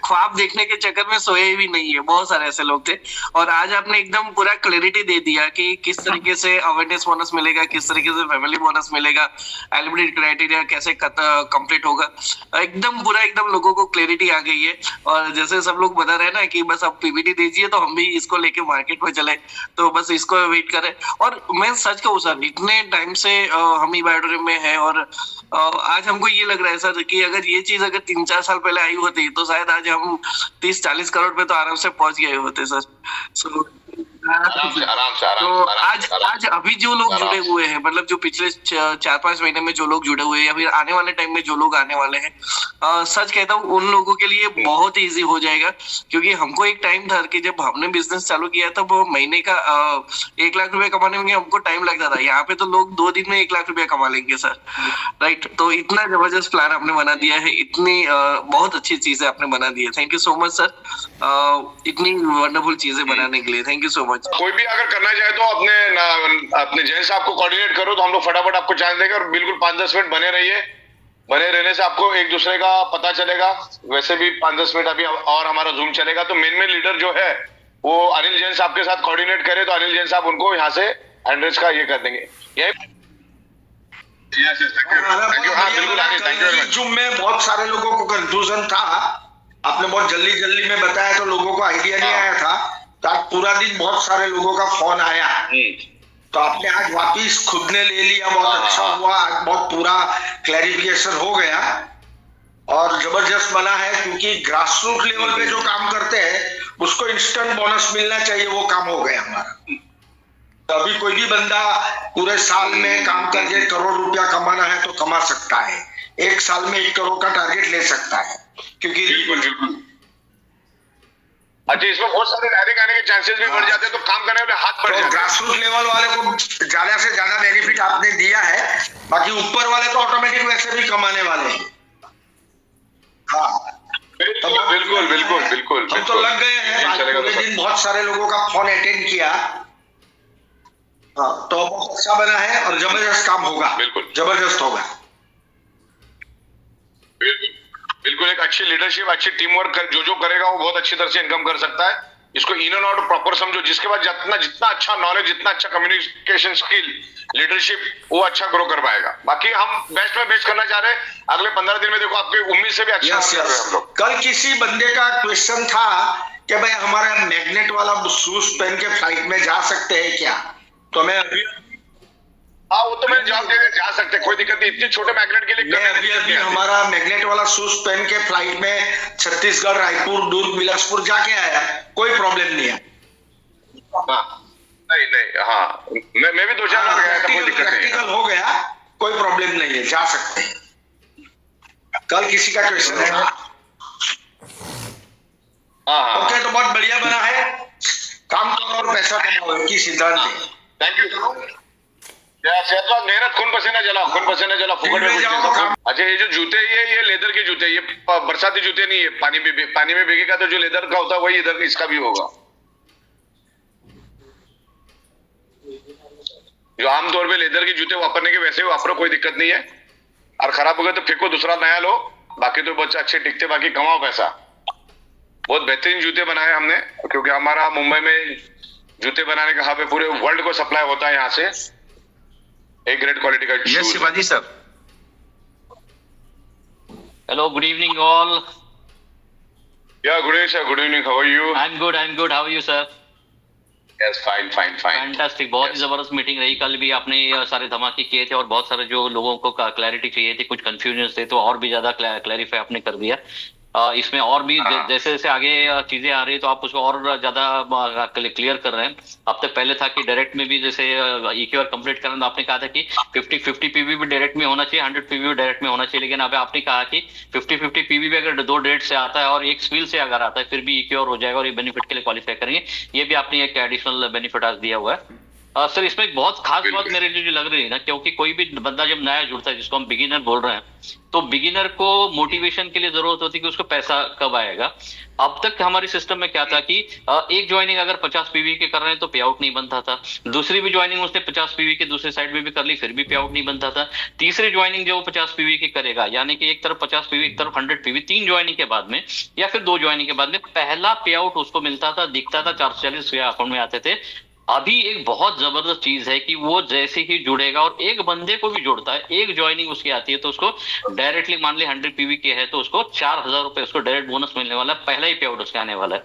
E: ख्वाब देखने के चक्कर में सोए भी नहीं है, बहुत सारे ऐसे लोग थे। और आज आपने एकदम पूरा क्लैरिटी दे दिया कि किस तरीके से अवेयरनेस बोनस मिलेगा, किस तरीके से फैमिली बोनस मिलेगा, एलिजिबिलिटी क्राइटेरिया कैसे कंप्लीट होगा, एकदम लोगों को क्लैरिटी आ गई है। और जैसे सब लोग बता रहे हैं ना कि बस अब पीपीटी दीजिए तो हम भी इसको लेके मार्केट में चले, तो बस इसको वेट कर प्यार है। और मैं सच कहूँ सर, इतने टाइम से हम ही बायोड्रीम में है, और आज हमको ये लग रहा है सर कि अगर ये चीज अगर 3-4 साल पहले आई होती तो शायद आज हम 30-40 करोड़ पे तो आराम से पहुंच गए होते सर। सो तो आज अभी जो लोग जुड़े हुए हैं, मतलब जो पिछले 4-5 महीने में जो लोग जुड़े हुए हैं, या फिर आने वाले टाइम में जो लोग आने वाले हैं, सच कहता हूँ उन लोगों के लिए बहुत इजी हो जाएगा। क्योंकि हमको एक टाइम था कि जब हमने बिजनेस चालू किया था, वो महीने का 1 लाख रुपए कमाने में हमको टाइम लगता था। यहाँ पे तो लोग 2 दिन में 1 लाख रुपया कमा लेंगे सर, राइट। तो इतना जबरदस्त प्लान आपने बना दिया है, इतनी बहुत अच्छी चीजें आपने बना दी है। Thank you so much sir, इतनी वंडरफुल चीजें बनाने के लिए। Thank you so much.
D: कोई भी अगर करना चाहे तो अपने जैन साहब को कोऑर्डिनेट करो, तो हम लोग फटाफट आपको चांस देंगे। और बिल्कुल 5-10 मिनट बने रहिए, बने रहने से आपको एक दूसरे का पता चलेगा। वैसे भी 5-10 मिनट अभी और हमारा जूम चलेगा, तो मेन लीडर जो है वो अनिल जैन साहब के साथ कोऑर्डिनेट करे, तो अनिल जैन साहब उनको यहाँ से 100 का ये कर देंगे।
F: जूम में बहुत सारे लोगों को कंफ्यूजन था, आपने बहुत जल्दी में बताया तो लोगों को आइडिया नहीं आया था। तो आज पूरा दिन बहुत सारे लोगों का फोन आया, तो आपने आज वापिस खुद ने ले लिया, बहुत अच्छा हुआ। आज बहुत पूरा क्लैरिफिकेशन हो गया और जबरदस्त बना है। क्योंकि ग्रास रूट लेवल पे जो काम करते हैं उसको इंस्टेंट बोनस मिलना चाहिए, वो काम हो गया हमारा। तो अभी कोई भी बंदा पूरे साल में काम करके करोड़ रुपया कमाना है तो कमा सकता है। 1 साल में 1 करोड़ का टारगेट ले सकता है, क्योंकि
D: बिल्कुल। अच्छा, इसमें बहुत सारे डायरेक्ट आने के चांसेस भी बढ़ जाते हैं, तो काम करने वाले हाथ बढ़ जाते हैं।
F: ग्रास रूट लेवल वाले को ज्यादा से ज्यादा बेनिफिट आपने दिया है, बाकी ऊपर वाले तो ऑटोमेटिक वैसे भी कमाने वाले हैं। हाँ
D: बिल्कुल।
F: हम तो लग गए हैं। आज पूरे दिन बहुत सारे लोगों का फोन अटेंड किया। हाँ, तो बहुत अच्छा बना है और जबरदस्त काम होगा,
D: बिल्कुल
F: जबरदस्त होगा।
D: बिल्कुल एक अच्छी लीडरशिप, अच्छी टीम वर्क जो करेगा वो बहुत अच्छी तरह से इनकम कर सकता है। इसको इन एंड आउट प्रॉपर समझो। जिसके बाद जितना अच्छा नॉलेज, जितना अच्छा कम्युनिकेशन स्किल, लीडरशिप, वो अच्छा ग्रो कर पाएगा। बाकी हम बेस्ट में बेस्ट करना चाह रहे हैं। अगले 15 दिन में देखो आपकी उम्मीद से भी अच्छा कर रहे हैं हम लोग।
F: कल किसी बंदे का क्वेश्चन था कि भाई हमारा मैग्नेट वाला शूज पहन के फ्लाइट में जा सकते हैं क्या? तो मैं अभी
D: वो तो मैं जवाब देने जा सकते, कोई दिक्कत नहीं। इतने छोटे मैग्नेट के लिए
F: अभी हमारा मैग्नेट वाला शूज पहन के फ्लाइट में छत्तीसगढ़, रायपुर, दुर्ग, बिलासपुर जाके आया, कोई प्रॉब्लम नहीं है।
D: नहीं हाँ, मैं भी 2-4 बार गया था, कोई दिक्कत नहीं।
F: प्रैक्टिकल हो गया, कोई प्रॉब्लम नहीं है, जा सकते हैं। कल किसी का क्वेश्चन है। ओके, तो बहुत बढ़िया बना है। काम करो और पैसा कमाओ, एक ही सिद्धांत है।
D: Thank you. मेहनत, खून पसीना जलाओ, फुकट में कुछ। अच्छा, ये जो जूते, ये लेदर के जूते, ये बरसाती जूते नहीं है। पानी में भीगेगा तो जो लेदर का होता है वही इधर इसका भी होगा। जो आमतौर पे लेदर के जूते वापरने के वैसे वापरो, कोई दिक्कत नहीं है। और खराब हो गए तो फेंको, दूसरा नया लो। बाकी तो बहुत अच्छे टिकते, बाकी कमाओ पैसा। बहुत बेहतरीन जूते बनाए हमने, क्योंकि हमारा मुंबई में जूते बनाने का हब है, पूरे वर्ल्ड को सप्लाई होता है यहाँ से। एक ग्रेट क्वालिटी का
A: yes Shivaji sir.
G: Hello, good evening all.
D: Yeah, good evening sir, good evening, how are you?
G: I'm good. How are you sir?
D: Yes, fine.
G: Fantastic. बहुत ही जबरदस्त मीटिंग रही। कल भी आपने सारे धमाके किए थे और बहुत सारे जो लोगों को क्लैरिटी चाहिए थी, कुछ कंफ्यूजन थे, तो और भी ज्यादा क्लैरिफाई आपने कर दिया। इसमें और भी जैसे जैसे आगे चीजें आ रही है तो आप उसको और ज्यादा क्लियर कर रहे हैं। अब तक पहले था कि डायरेक्ट में भी जैसे EQR कंप्लीट करना, तो आपने कहा था कि 50-50 पीवी भी डायरेक्ट में होना चाहिए, 100 पीवी भी डायरेक्ट में होना चाहिए। लेकिन अब आपने कहा कि 50-50 पीवी भी अगर 2 डायरेक्ट से आता है और 1 स्विल से अगर आता है फिर भी EQR हो जाएगा और ये बेनिफिट के लिए क्वालिफाई करेंगे। ये भी आपने एक एडिशनल बेनिफिट आज दिया हुआ है। सर, इसमें एक बहुत खास बात मेरे लिए जो लग रही है ना, क्योंकि कोई भी बंदा जब नया जुड़ता है, जिसको हम बिगिनर बोल रहे हैं, तो बिगिनर को मोटिवेशन के लिए जरूरत होती है कि उसको पैसा कब आएगा। अब तक हमारे सिस्टम में क्या था कि एक ज्वाइनिंग अगर 50 पीवी के कर रहे हैं तो पे आउट नहीं बनता था। दूसरी भी ज्वाइनिंग उसने 50 पीवी के दूसरे साइड में भी कर ली, फिर भी पे आउट नहीं बनता था। तीसरी ज्वाइनिंग जो 50 पीवी के करेगा, यानी कि एक तरफ 50 पीवी, एक तरफ 100 पीवी, 3 ज्वाइनिंग के बाद में या फिर 2 ज्वाइनिंग के बाद में पहला पे आउट उसको मिलता था, दिखता था, 440 अकाउंट में आते थे। अभी एक बहुत जबरदस्त चीज है कि वो जैसे ही जुड़ेगा और एक बंदे को भी जोड़ता है, एक ज्वाइनिंग उसकी आती है, तो उसको डायरेक्टली, मान ली 100 पीवी के है तो उसको 4000 रुपए उसको डायरेक्ट बोनस मिलने वाला है। पहला ही पे आउट उसके आने वाला है।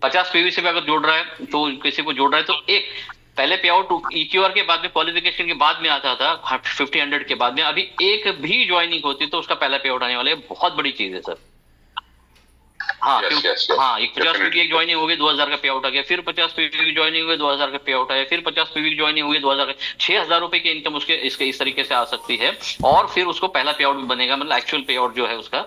G: 50 पीवी से भी अगर जोड़ रहा है तो किसी को जोड़ रहा है तो एक पहले पे आउट EQR के बाद में, क्वालिफिकेशन के बाद में आता था, 50-100 के बाद में। अभी एक भी ज्वाइनिंग होती तो उसका पहला पे आउट आने वाला है। बहुत बड़ी चीज है सर। हाँ हाँ, एक 50 पीवी की ज्वाइनिंग हो गई, 2000 का पे आउट आ गया। फिर 50 पीवी की ज्वाइनिंग हुई, 2000 का पे आउट आया। फिर 50 पीवी की ज्वाइनिंग हुई, 2000 का, 6000 रुपए की इनकम उसके इसके इस तरीके से आ सकती है। और फिर उसको पहला पे आउट भी बनेगा, मतलब एक्चुअल पे आउट जो है उसका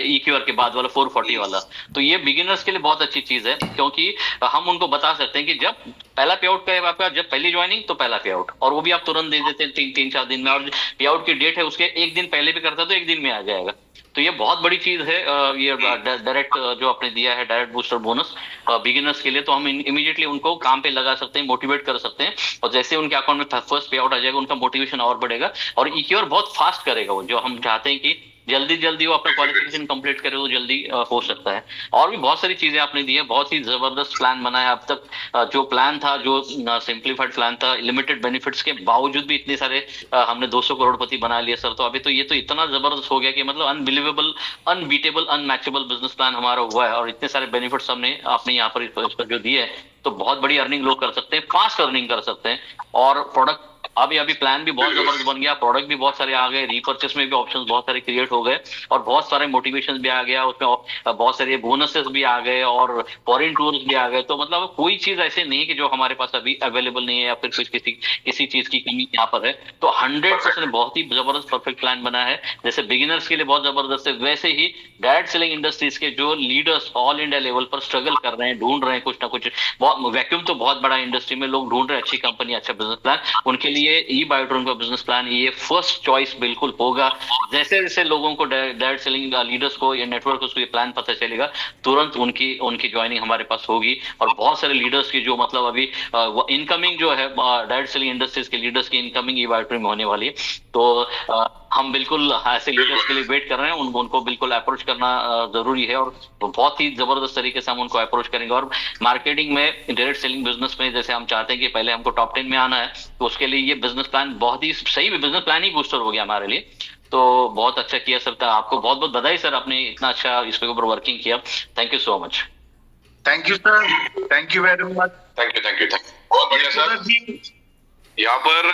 G: EQR के बाद वाला 440 वाला। तो ये बिगिनर्स के लिए बहुत अच्छी चीज है, क्योंकि हम उनको बता सकते हैं कि जब पहला पे आउट का है आपका, जब पहली ज्वाइनिंग तो पहला पे आउट, और वो भी आप तुरंत दे देते हैं 3-4 दिन में। और पे आउट की डेट है उसके एक दिन पहले भी करता तो एक दिन में आ जाएगा। तो ये बहुत बड़ी चीज है। ये डायरेक्ट जो आपने दिया है, डायरेक्ट बूस्टर बोनस बिगिनर्स के लिए, तो हम इमीडिएटली उनको काम पे लगा सकते हैं, मोटिवेट कर सकते हैं। और जैसे उनके अकाउंट में फर्स्ट पे आउट आ जाएगा, उनका मोटिवेशन और बढ़ेगा। और EQR बहुत फास्ट करेगा वो, जो हम चाहते हैं कि जल्दी जल्दी वो अपना क्वालिफिकेशन कंप्लीट करे, वो जल्दी हो सकता है। और भी बहुत सारी चीजें आपने दी है, बहुत ही जबरदस्त प्लान बनाया अब तक। जो प्लान था, जो सिंप्लीफाइड प्लान था, लिमिटेड बेनिफिट्स के बावजूद भी इतने सारे हमने 200 करोड़पति बना लिए सर। तो अभी तो ये तो इतना जबरदस्त हो गया कि मतलब unbelievable, unbeatable, unmatchable business plan हमारा हुआ है। और इतने सारे बेनिफिट्स हमने आपने यहाँ पर इस पर जो दिए है, तो बहुत बड़ी अर्निंग लोग कर सकते हैं, फास्ट अर्निंग कर सकते हैं। और प्रोडक्ट अभी प्लान भी बहुत जबरदस्त बन गया, प्रोडक्ट भी बहुत सारे आ गए, रीपर्चेस में भी ऑप्शंस बहुत सारे क्रिएट हो गए, और बहुत सारे मोटिवेशन भी आ गया उसमें, बहुत सारे बोनसेस भी आ गए, और फॉरेन टूर्स भी आ गए। तो मतलब कोई चीज ऐसे नहीं कि जो हमारे पास अभी अवेलेबल नहीं है, या फिर कुछ किसी चीज की कमी यहाँ पर है। तो 100% बहुत ही जबरदस्त परफेक्ट प्लान बना है। जैसे बिगिनर्स के लिए बहुत जबरदस्त है, वैसे ही डायरेक्ट सेलिंग इंडस्ट्रीज के जो लीडर्स ऑल इंडिया लेवल पर स्ट्रगल कर रहे हैं, ढूंढ रहे हैं कुछ ना कुछ, वैक्यूम तो बहुत बड़ा इंडस्ट्री में, लोग ढूंढ रहे हैं अच्छी कंपनी, अच्छा बिजनेस प्लान, उनके लिए E-बायोट्रोन का बिजनेस प्लान ये फर्स्ट चॉइस बिल्कुल होगा। जैसे जैसे लोगों को, डायरेक्ट सेलिंग लीडर्स को या नेटवर्क को ये प्लान पता चलेगा, तुरंत उनकी ज्वाइनिंग हमारे पास होगी। और बहुत सारे लीडर्स की जो मतलब अभी इनकमिंग जो है, डायरेक्ट सेलिंग इंडस्ट्रीज के लीडर्स की इनकमिंग E-बायोट्रोन में होने वाली है। तो हम बिल्कुल ऐसे लीडर्स के लिए वेट कर रहे हैं, उनको बिल्कुल अप्रोच करना जरूरी है। और बहुत ही जबरदस्त तरीके से हम उनको अप्रोच करेंगे। और मार्केटिंग में, डायरेक्ट सेलिंग बिजनेस में, जैसे हम चाहते हैं कि पहले हमको टॉप 10 में आना है, तो उसके लिए ये बिजनेस प्लान बहुत ही सही, बिजनेस प्लान ही बूस्टर हो गया हमारे लिए। तो बहुत अच्छा किया सर, आपको बहुत बहुत बधाई सर, आपने इतना अच्छा इसके ऊपर वर्किंग किया। Thank you so much.
B: Thank you sir, thank you very much.
D: Thank you बहुत बढ़िया सर। यहाँ पर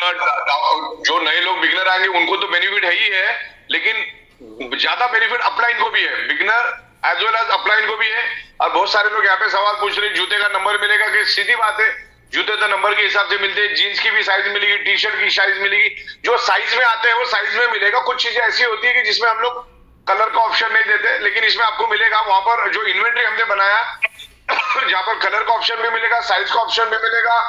D: जो नए लोग बिगिनर आएंगे उनको तो बेनिफिट है ही है, लेकिन ज्यादा बेनिफिट अपलाइन को भी है, beginner as well as upline को भी है। और बहुत सारे लोग यहाँ पे सवाल पूछ रहे हैं, जूते का नंबर मिलेगा? कि सीधी बात है, जूते तो नंबर के हिसाब से मिलते हैं, जीन्स की भी साइज मिलेगी, टी शर्ट की साइज मिलेगी, जो साइज में आते हैं वो साइज में मिलेगा। कुछ चीजें ऐसी होती है कि जिसमें हम लोग कलर का ऑप्शन नहीं देते, लेकिन इसमें आपको मिलेगा। वहां पर जो इन्वेंट्री हमने बनाया जहाँ पर कलर का ऑप्शन भी मिलेगा, साइज का ऑप्शन भी मिलेगा,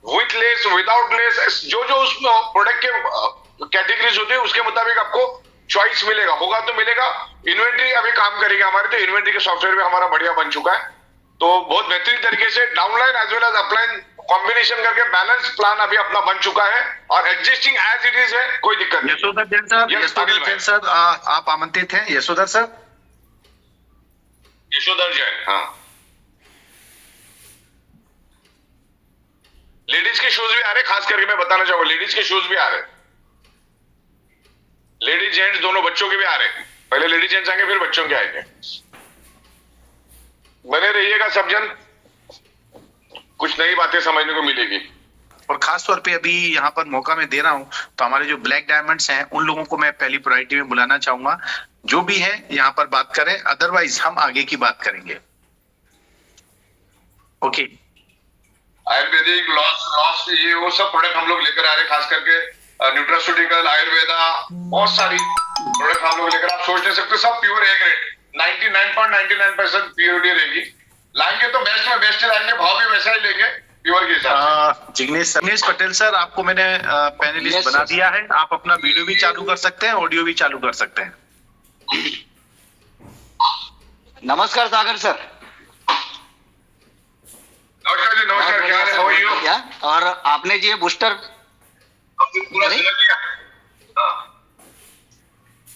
D: विथ लेस, विदाउट लेस, जो उस प्रोडक्ट के कैटेगरीज होते हैं उसके मुताबिक आपको चॉइस मिलेगा, होगा तो मिलेगा। इन्वेंट्री अभी काम करेगी हमारी, तो इन्वेंट्री के सॉफ्टवेयर भी हमारा बढ़िया बन चुका है। तो बहुत बेहतरीन तरीके से downline as well as upline combination करके बैलेंस प्लान अभी अपना बन चुका है, और एग्जिस्टिंग एज इट इज है, कोई दिक्कत नहीं।
B: यशोधर जैन सर, यशोधर जैन सर, आप आमंत्रित हैं यशोधर सर?
D: यशोधर जैन, हाँ। लेडीज के शूज भी आ रहे, खास करके मैं बताना चाहूंगा, लेडीज के शूज भी आ रहे, लेडीज जेंट्स दोनों, बच्चों के भी आ रहे। पहले लेडीज जेंट्स आएंगे, फिर बच्चों के आएंगे। बने रहिएगा सब जन, कुछ नई बातें समझने को मिलेगी।
B: और खास तौर पे अभी यहाँ पर मौका मैं दे रहा हूँ, तो हमारे जो ब्लैक डायमंड्स हैं उन लोगों को मैं पहली प्रायोरिटी में बुलाना चाहूंगा। जो भी है यहाँ पर बात करें, अदरवाइज हम आगे की बात करेंगे। ओके।
D: आयुर्वेदिक लॉस ये वो सब प्रोडक्ट हम लोग लेकर आ रहे हैं, खास करके न्यूट्रास्यूटिकल, आयुर्वेदा, बहुत सारी प्रोडक्ट हम लोग लेकर, आप सोच नहीं सकते, सब प्योर ए ग्रेड, 99.99% प्योरिटी रहेगी। लाएंगे तो बेस्ट में बेस्ट लाएंगे, भाव भी वैसा ही लेंगे प्योर के हिसाब से।
B: जिग्नेश पटेल सर, आपको मैंने पैनलिस्ट बना दिया है, आप अपना वीडियो भी चालू कर सकते हैं, ऑडियो भी चालू कर सकते हैं।
H: नमस्कार सागर सर।
D: नमस्कार जी, नमस्कार, क्या हाल है?
H: क्या? और आपने जी बूस्टर
D: पूरा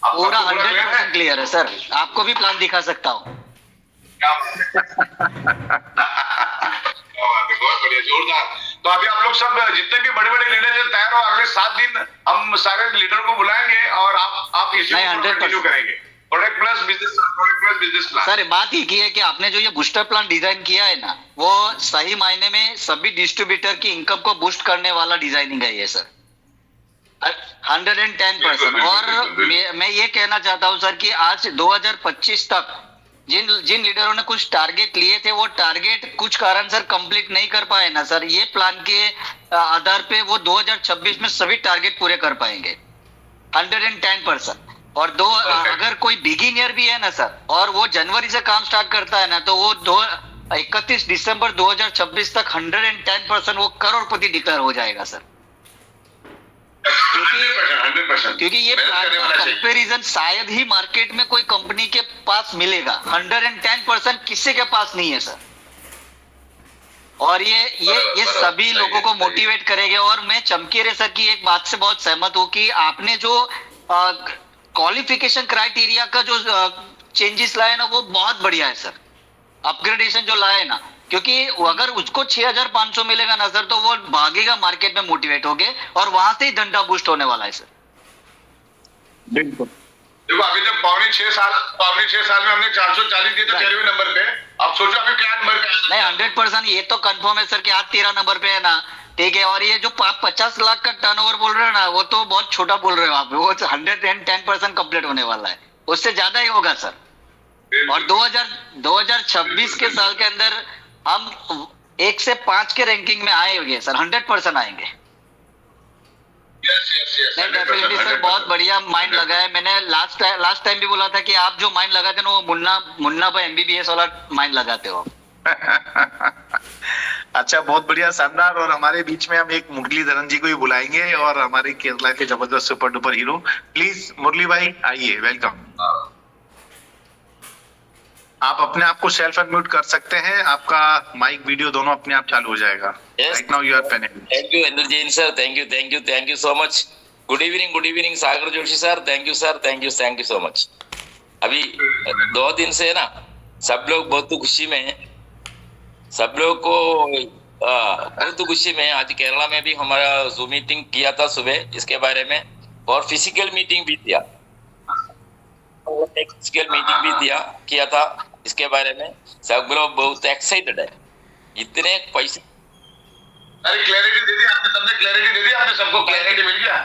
H: पूरा 100% क्लियर है सर, आपको भी प्लान दिखा सकता हूँ।
D: बहुत बढ़िया, जोरदार। तो अभी आप लोग सब जितने भी बड़े बड़े लीडर हैं तैयार हो, अगले 7 दिन हम सारे लीडर को बुलाएंगे और आप इस कंटिन्यू करेंगे। Product plus business plan.
H: Sir बात ये की है कि आपने जो ये बूस्टर प्लान डिजाइन किया है ना, वो सही मायने में सभी डिस्ट्रीब्यूटर की इनकम को बूस्ट करने वाला डिजाइनिंग है ये सर, 110%। और मैं ये कहना चाहता हूँ सर कि आज 2025 तक जिन लीडरों ने कुछ टारगेट लिए थे, वो टारगेट कुछ कारण सर कंप्लीट नहीं कर पाए ना सर, ये प्लान के आधार पे वो 2026 में सभी टारगेट पूरे कर पाएंगे 110%। और अगर कोई बिगिनियर भी है ना सर, और वो जनवरी से काम स्टार्ट करता है ना, तो वो 31 दिसंबर 2026 तक 110% वो करोड़पति डिक्लेयर हो जाएगा सर।
D: 100%।
H: क्योंकि ये प्लान का कंपैरिजन शायद ही मार्केट में कोई कंपनी के पास मिलेगा, 110% किसी के पास नहीं है सर। और ये सभी लोगों को मोटिवेट करेंगे। और मैं चमकीरे सर की एक बात से बहुत सहमत हूँ कि आपने जो क्वालिफिकेशन क्राइटेरिया का जो चेंजेस लाए ना, वो बहुत बढ़िया है सर, अपग्रेडेशन जो लाए ना, क्योंकि अगर उसको 6500 मिलेगा ना सर, तो वो भागेगा मार्केट में मोटिवेट होके, और वहां से ही धंधा बूस्ट होने वाला है सर।
B: बिल्कुल।
D: देखो अभी जब पौने 6 साल में हमने 440 दिए तो 13वें नंबर पे, अब सोचो अभी क्या नंबर पे
H: नहीं, 100% ये तो कंफर्म है सर कि आज 13 नंबर पे है ना, ठीक है। और ये जो 50 लाख का टर्नओवर बोल रहे हो ना, वो तो बहुत छोटा बोल रहे हो आप, वो 110% कंप्लीट होने वाला है, उससे ज्यादा ही होगा सर। और 2026 के साल के अंदर हम 1 से 5 के रैंकिंग में आएंगे सर, 100% आएंगे। नहीं, डेफिनेटली सर, बहुत बढ़िया माइंड लगा है। मैंने लास्ट टाइम भी बोला था कि आप जो माइंड लगाते हैं ना, वो मुन्ना भाई MBBS वाला माइंड लगाते हो।
B: अच्छा, बहुत बढ़िया, शानदार। और हमारे बीच में हम एक मुरलीधरन जी को भी बुलाएंगे, और हमारे केरला के जबरदस्त सुपर डुपर हीरो। प्लीज मुरली भाई आइए, वेलकम। आप अपने आप को सेल्फ अनम्यूट कर सकते हैं, आपका माइक वीडियो दोनों अपने आप चालू हो जाएगा। Right now you are penning.
A: Thank you Anal Jain sir, thank you so much. Good evening Sagar Joshi sir, thank you sir, thank you so much. अभी 2 दिन से ना सब लोग बहुत खुशी में हैं, सब लोग को बहुत खुशी में। आज केरला में भी हमारा जूम मीटिंग किया था सुबह इसके बारे में, और फिजिकल मीटिंग भी किया किया था इसके बारे में। सब लोग बहुत एक्साइटेड है, इतने पैसे।
D: अरे क्लैरिटी दे दी आपने, सबने क्लैरिटी दे दी आपने, सबको क्लैरिटी मिल गया।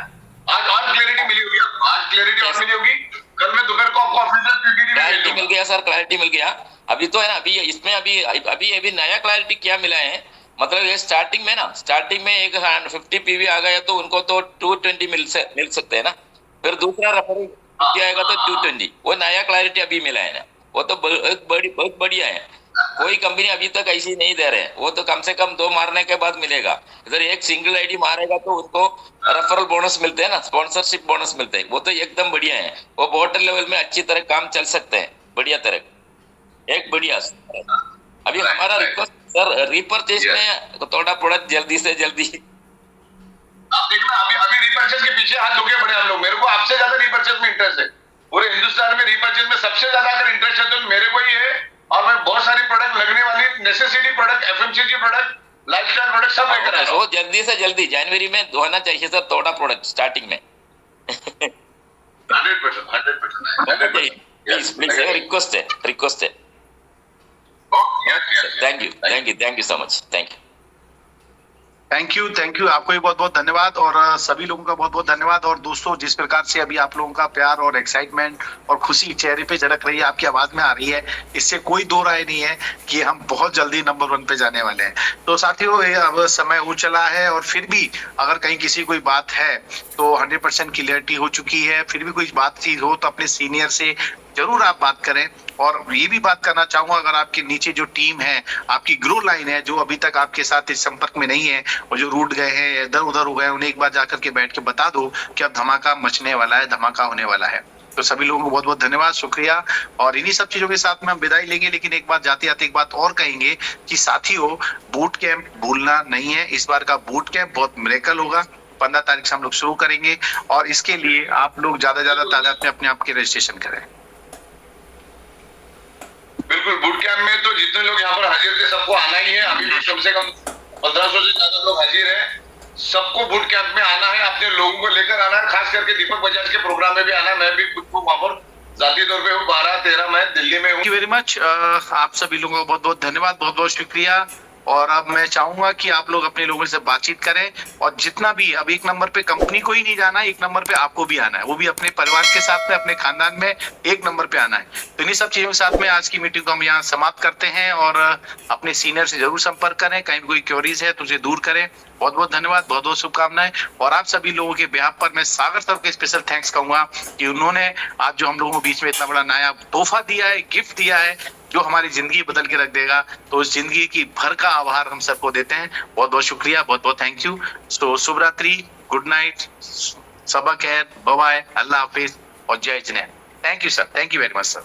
D: आज और क्लैरिटी मिली होगी, आज क्लैरिटी और मिली होगी। कल मैं दोपहर को आपको ऑफिशियल पीपीटी
A: क्लैरिटी मिल गया सर, क्लैरिटी मिल गया। अभी तो है ना, अभी इसमें अभी नया क्लैरिटी क्या मिला है, मतलब ये स्टार्टिंग में एक 50 PV आ गया तो उनको तो 220 मिल सकते हैं ना, फिर दूसरा रेफर आएगा तो 220, वो नया क्लैरिटी अभी मिला है ना, वो तो बहुत बढ़िया है। कोई कंपनी अभी तक ऐसी नहीं दे रहे, वो तो कम से कम 2 मारने के बाद मिलेगा। इधर एक सिंगल आईडी मारेगा तो उनको रेफरल बोनस मिलते हैं ना, स्पॉन्सरशिप बोनस मिलते हैं, वो तो एकदम बढ़िया है। वो बॉटल लेवल में अच्छी तरह काम चल सकते हैं, बढ़िया तरह, एक बढ़िया। अभी हमारा रिक्वेस्ट सर, रिपर्चेज में थोड़ा प्रोडक्ट जल्दी से जल्दी।
D: आप देखना, अभी रिपर्चेज के पीछे हाथ धोके पड़े हम लोग। मेरे को आपसे ज्यादा रिपर्चेज में इंटरेस्ट है, पूरे हिंदुस्तान में रिपर्चेज में सबसे ज्यादा अगर इंटरेस्ट है तो मेरे को ही है। और मैं बहुत सारी प्रोडक्ट लगने वाली, necessity product, FMCG product, lifestyle product सब लेकर आया हूं।
A: वो जल्दी से जल्दी जनवरी में होना चाहिए सर, थोड़ा प्रोडक्ट स्टार्टिंग में।
D: 100%।
A: प्लीज रिक्वेस्ट है। Thank you so much,
B: thank you, आपको भी बहुत बहुत धन्यवाद, और सभी लोगों का बहुत बहुत धन्यवाद। और दोस्तों, जिस प्रकार से अभी आप लोगों का प्यार और एक्साइटमेंट और खुशी चेहरे पे झलक रही है, आपकी आवाज में आ रही है, इससे कोई दो राय नहीं है कि हम बहुत जल्दी नंबर 1 पे जाने वाले हैं। तो साथियों, अब समय हो चला है, और फिर भी अगर कहीं किसी कोई बात है तो 100% क्लियरिटी हो चुकी है। फिर भी कोई बात चीज हो तो अपने सीनियर से जरूर आप बात करें। और ये भी बात करना चाहूंगा, अगर आपके नीचे जो टीम है, आपकी ग्रो लाइन है, जो अभी तक आपके साथ इस संपर्क में नहीं है और जो रूठ गए हैं, इधर उधर हो गए, उन्हें एक बार जाकर के बैठ के बता दो कि अब धमाका मचने वाला है, धमाका होने वाला है। तो सभी लोगों को बहुत बहुत धन्यवाद, शुक्रिया। और इन्हीं सब चीजों के साथ में हम विदाई लेंगे, लेकिन एक बात जाते जाते एक बात और कहेंगे कि साथियों, बूट कैंप भूलना नहीं है। इस बार का बूट कैंप बहुत मिरेकल होगा। 15 तारीख से हम लोग शुरू करेंगे, और इसके लिए आप लोग ज्यादा तादाद में अपने आप के रजिस्ट्रेशन करें।
D: बिल्कुल, बूट कैंप में तो जितने लोग यहाँ पर हाजिर थे सबको आना ही है। अभी भी कम से कम 1500 से ज्यादा लोग हाजिर हैं। सबको बूट कैंप में आना है, अपने लोगों को लेकर आना है, खास करके दीपक बजाज के प्रोग्राम में भी आना है। मैं भी खुद को वहां पर जाती तौर पे वो 12-13 मैं दिल्ली में हूँ।
B: Thank you very much. आप सभी लोगों को बहुत बहुत धन्यवाद, बहुत बहुत शुक्रिया। और अब मैं चाहूंगा कि आप लोग अपने लोगों से बातचीत करें, और जितना भी अब एक नंबर पे कंपनी को ही नहीं जाना है, एक नंबर पे आपको भी आना है, वो भी अपने परिवार के साथ में, अपने खानदान में एक नंबर पे आना है। तो इन्हीं सब चीजों के साथ में आज की मीटिंग को हम यहाँ समाप्त करते हैं, और अपने सीनियर से जरूर संपर्क करें, कहीं कोई क्वेरीज है तो उसे दूर करें। बहुत बहुत धन्यवाद, बहुत बहुत शुभकामनाएं। और आप सभी लोगों के बिहाफ पर मैं सागर सर को स्पेशल थैंक्स कहूंगा कि उन्होंने आज जो हम लोगों को बीच में इतना बड़ा नया तोहफा दिया है, गिफ्ट दिया है, जो हमारी जिंदगी बदल के रख देगा। तो उस जिंदगी की भर का आभार हम सबको देते हैं। बहुत बहुत शुक्रिया, बहुत बहुत थैंक यू। सो शुभ रात्रि, गुड नाइट, सबा खैर, बाय बाय, अल्लाह हाफिज और जय Jinendra. Thank you sir, thank you very much sir.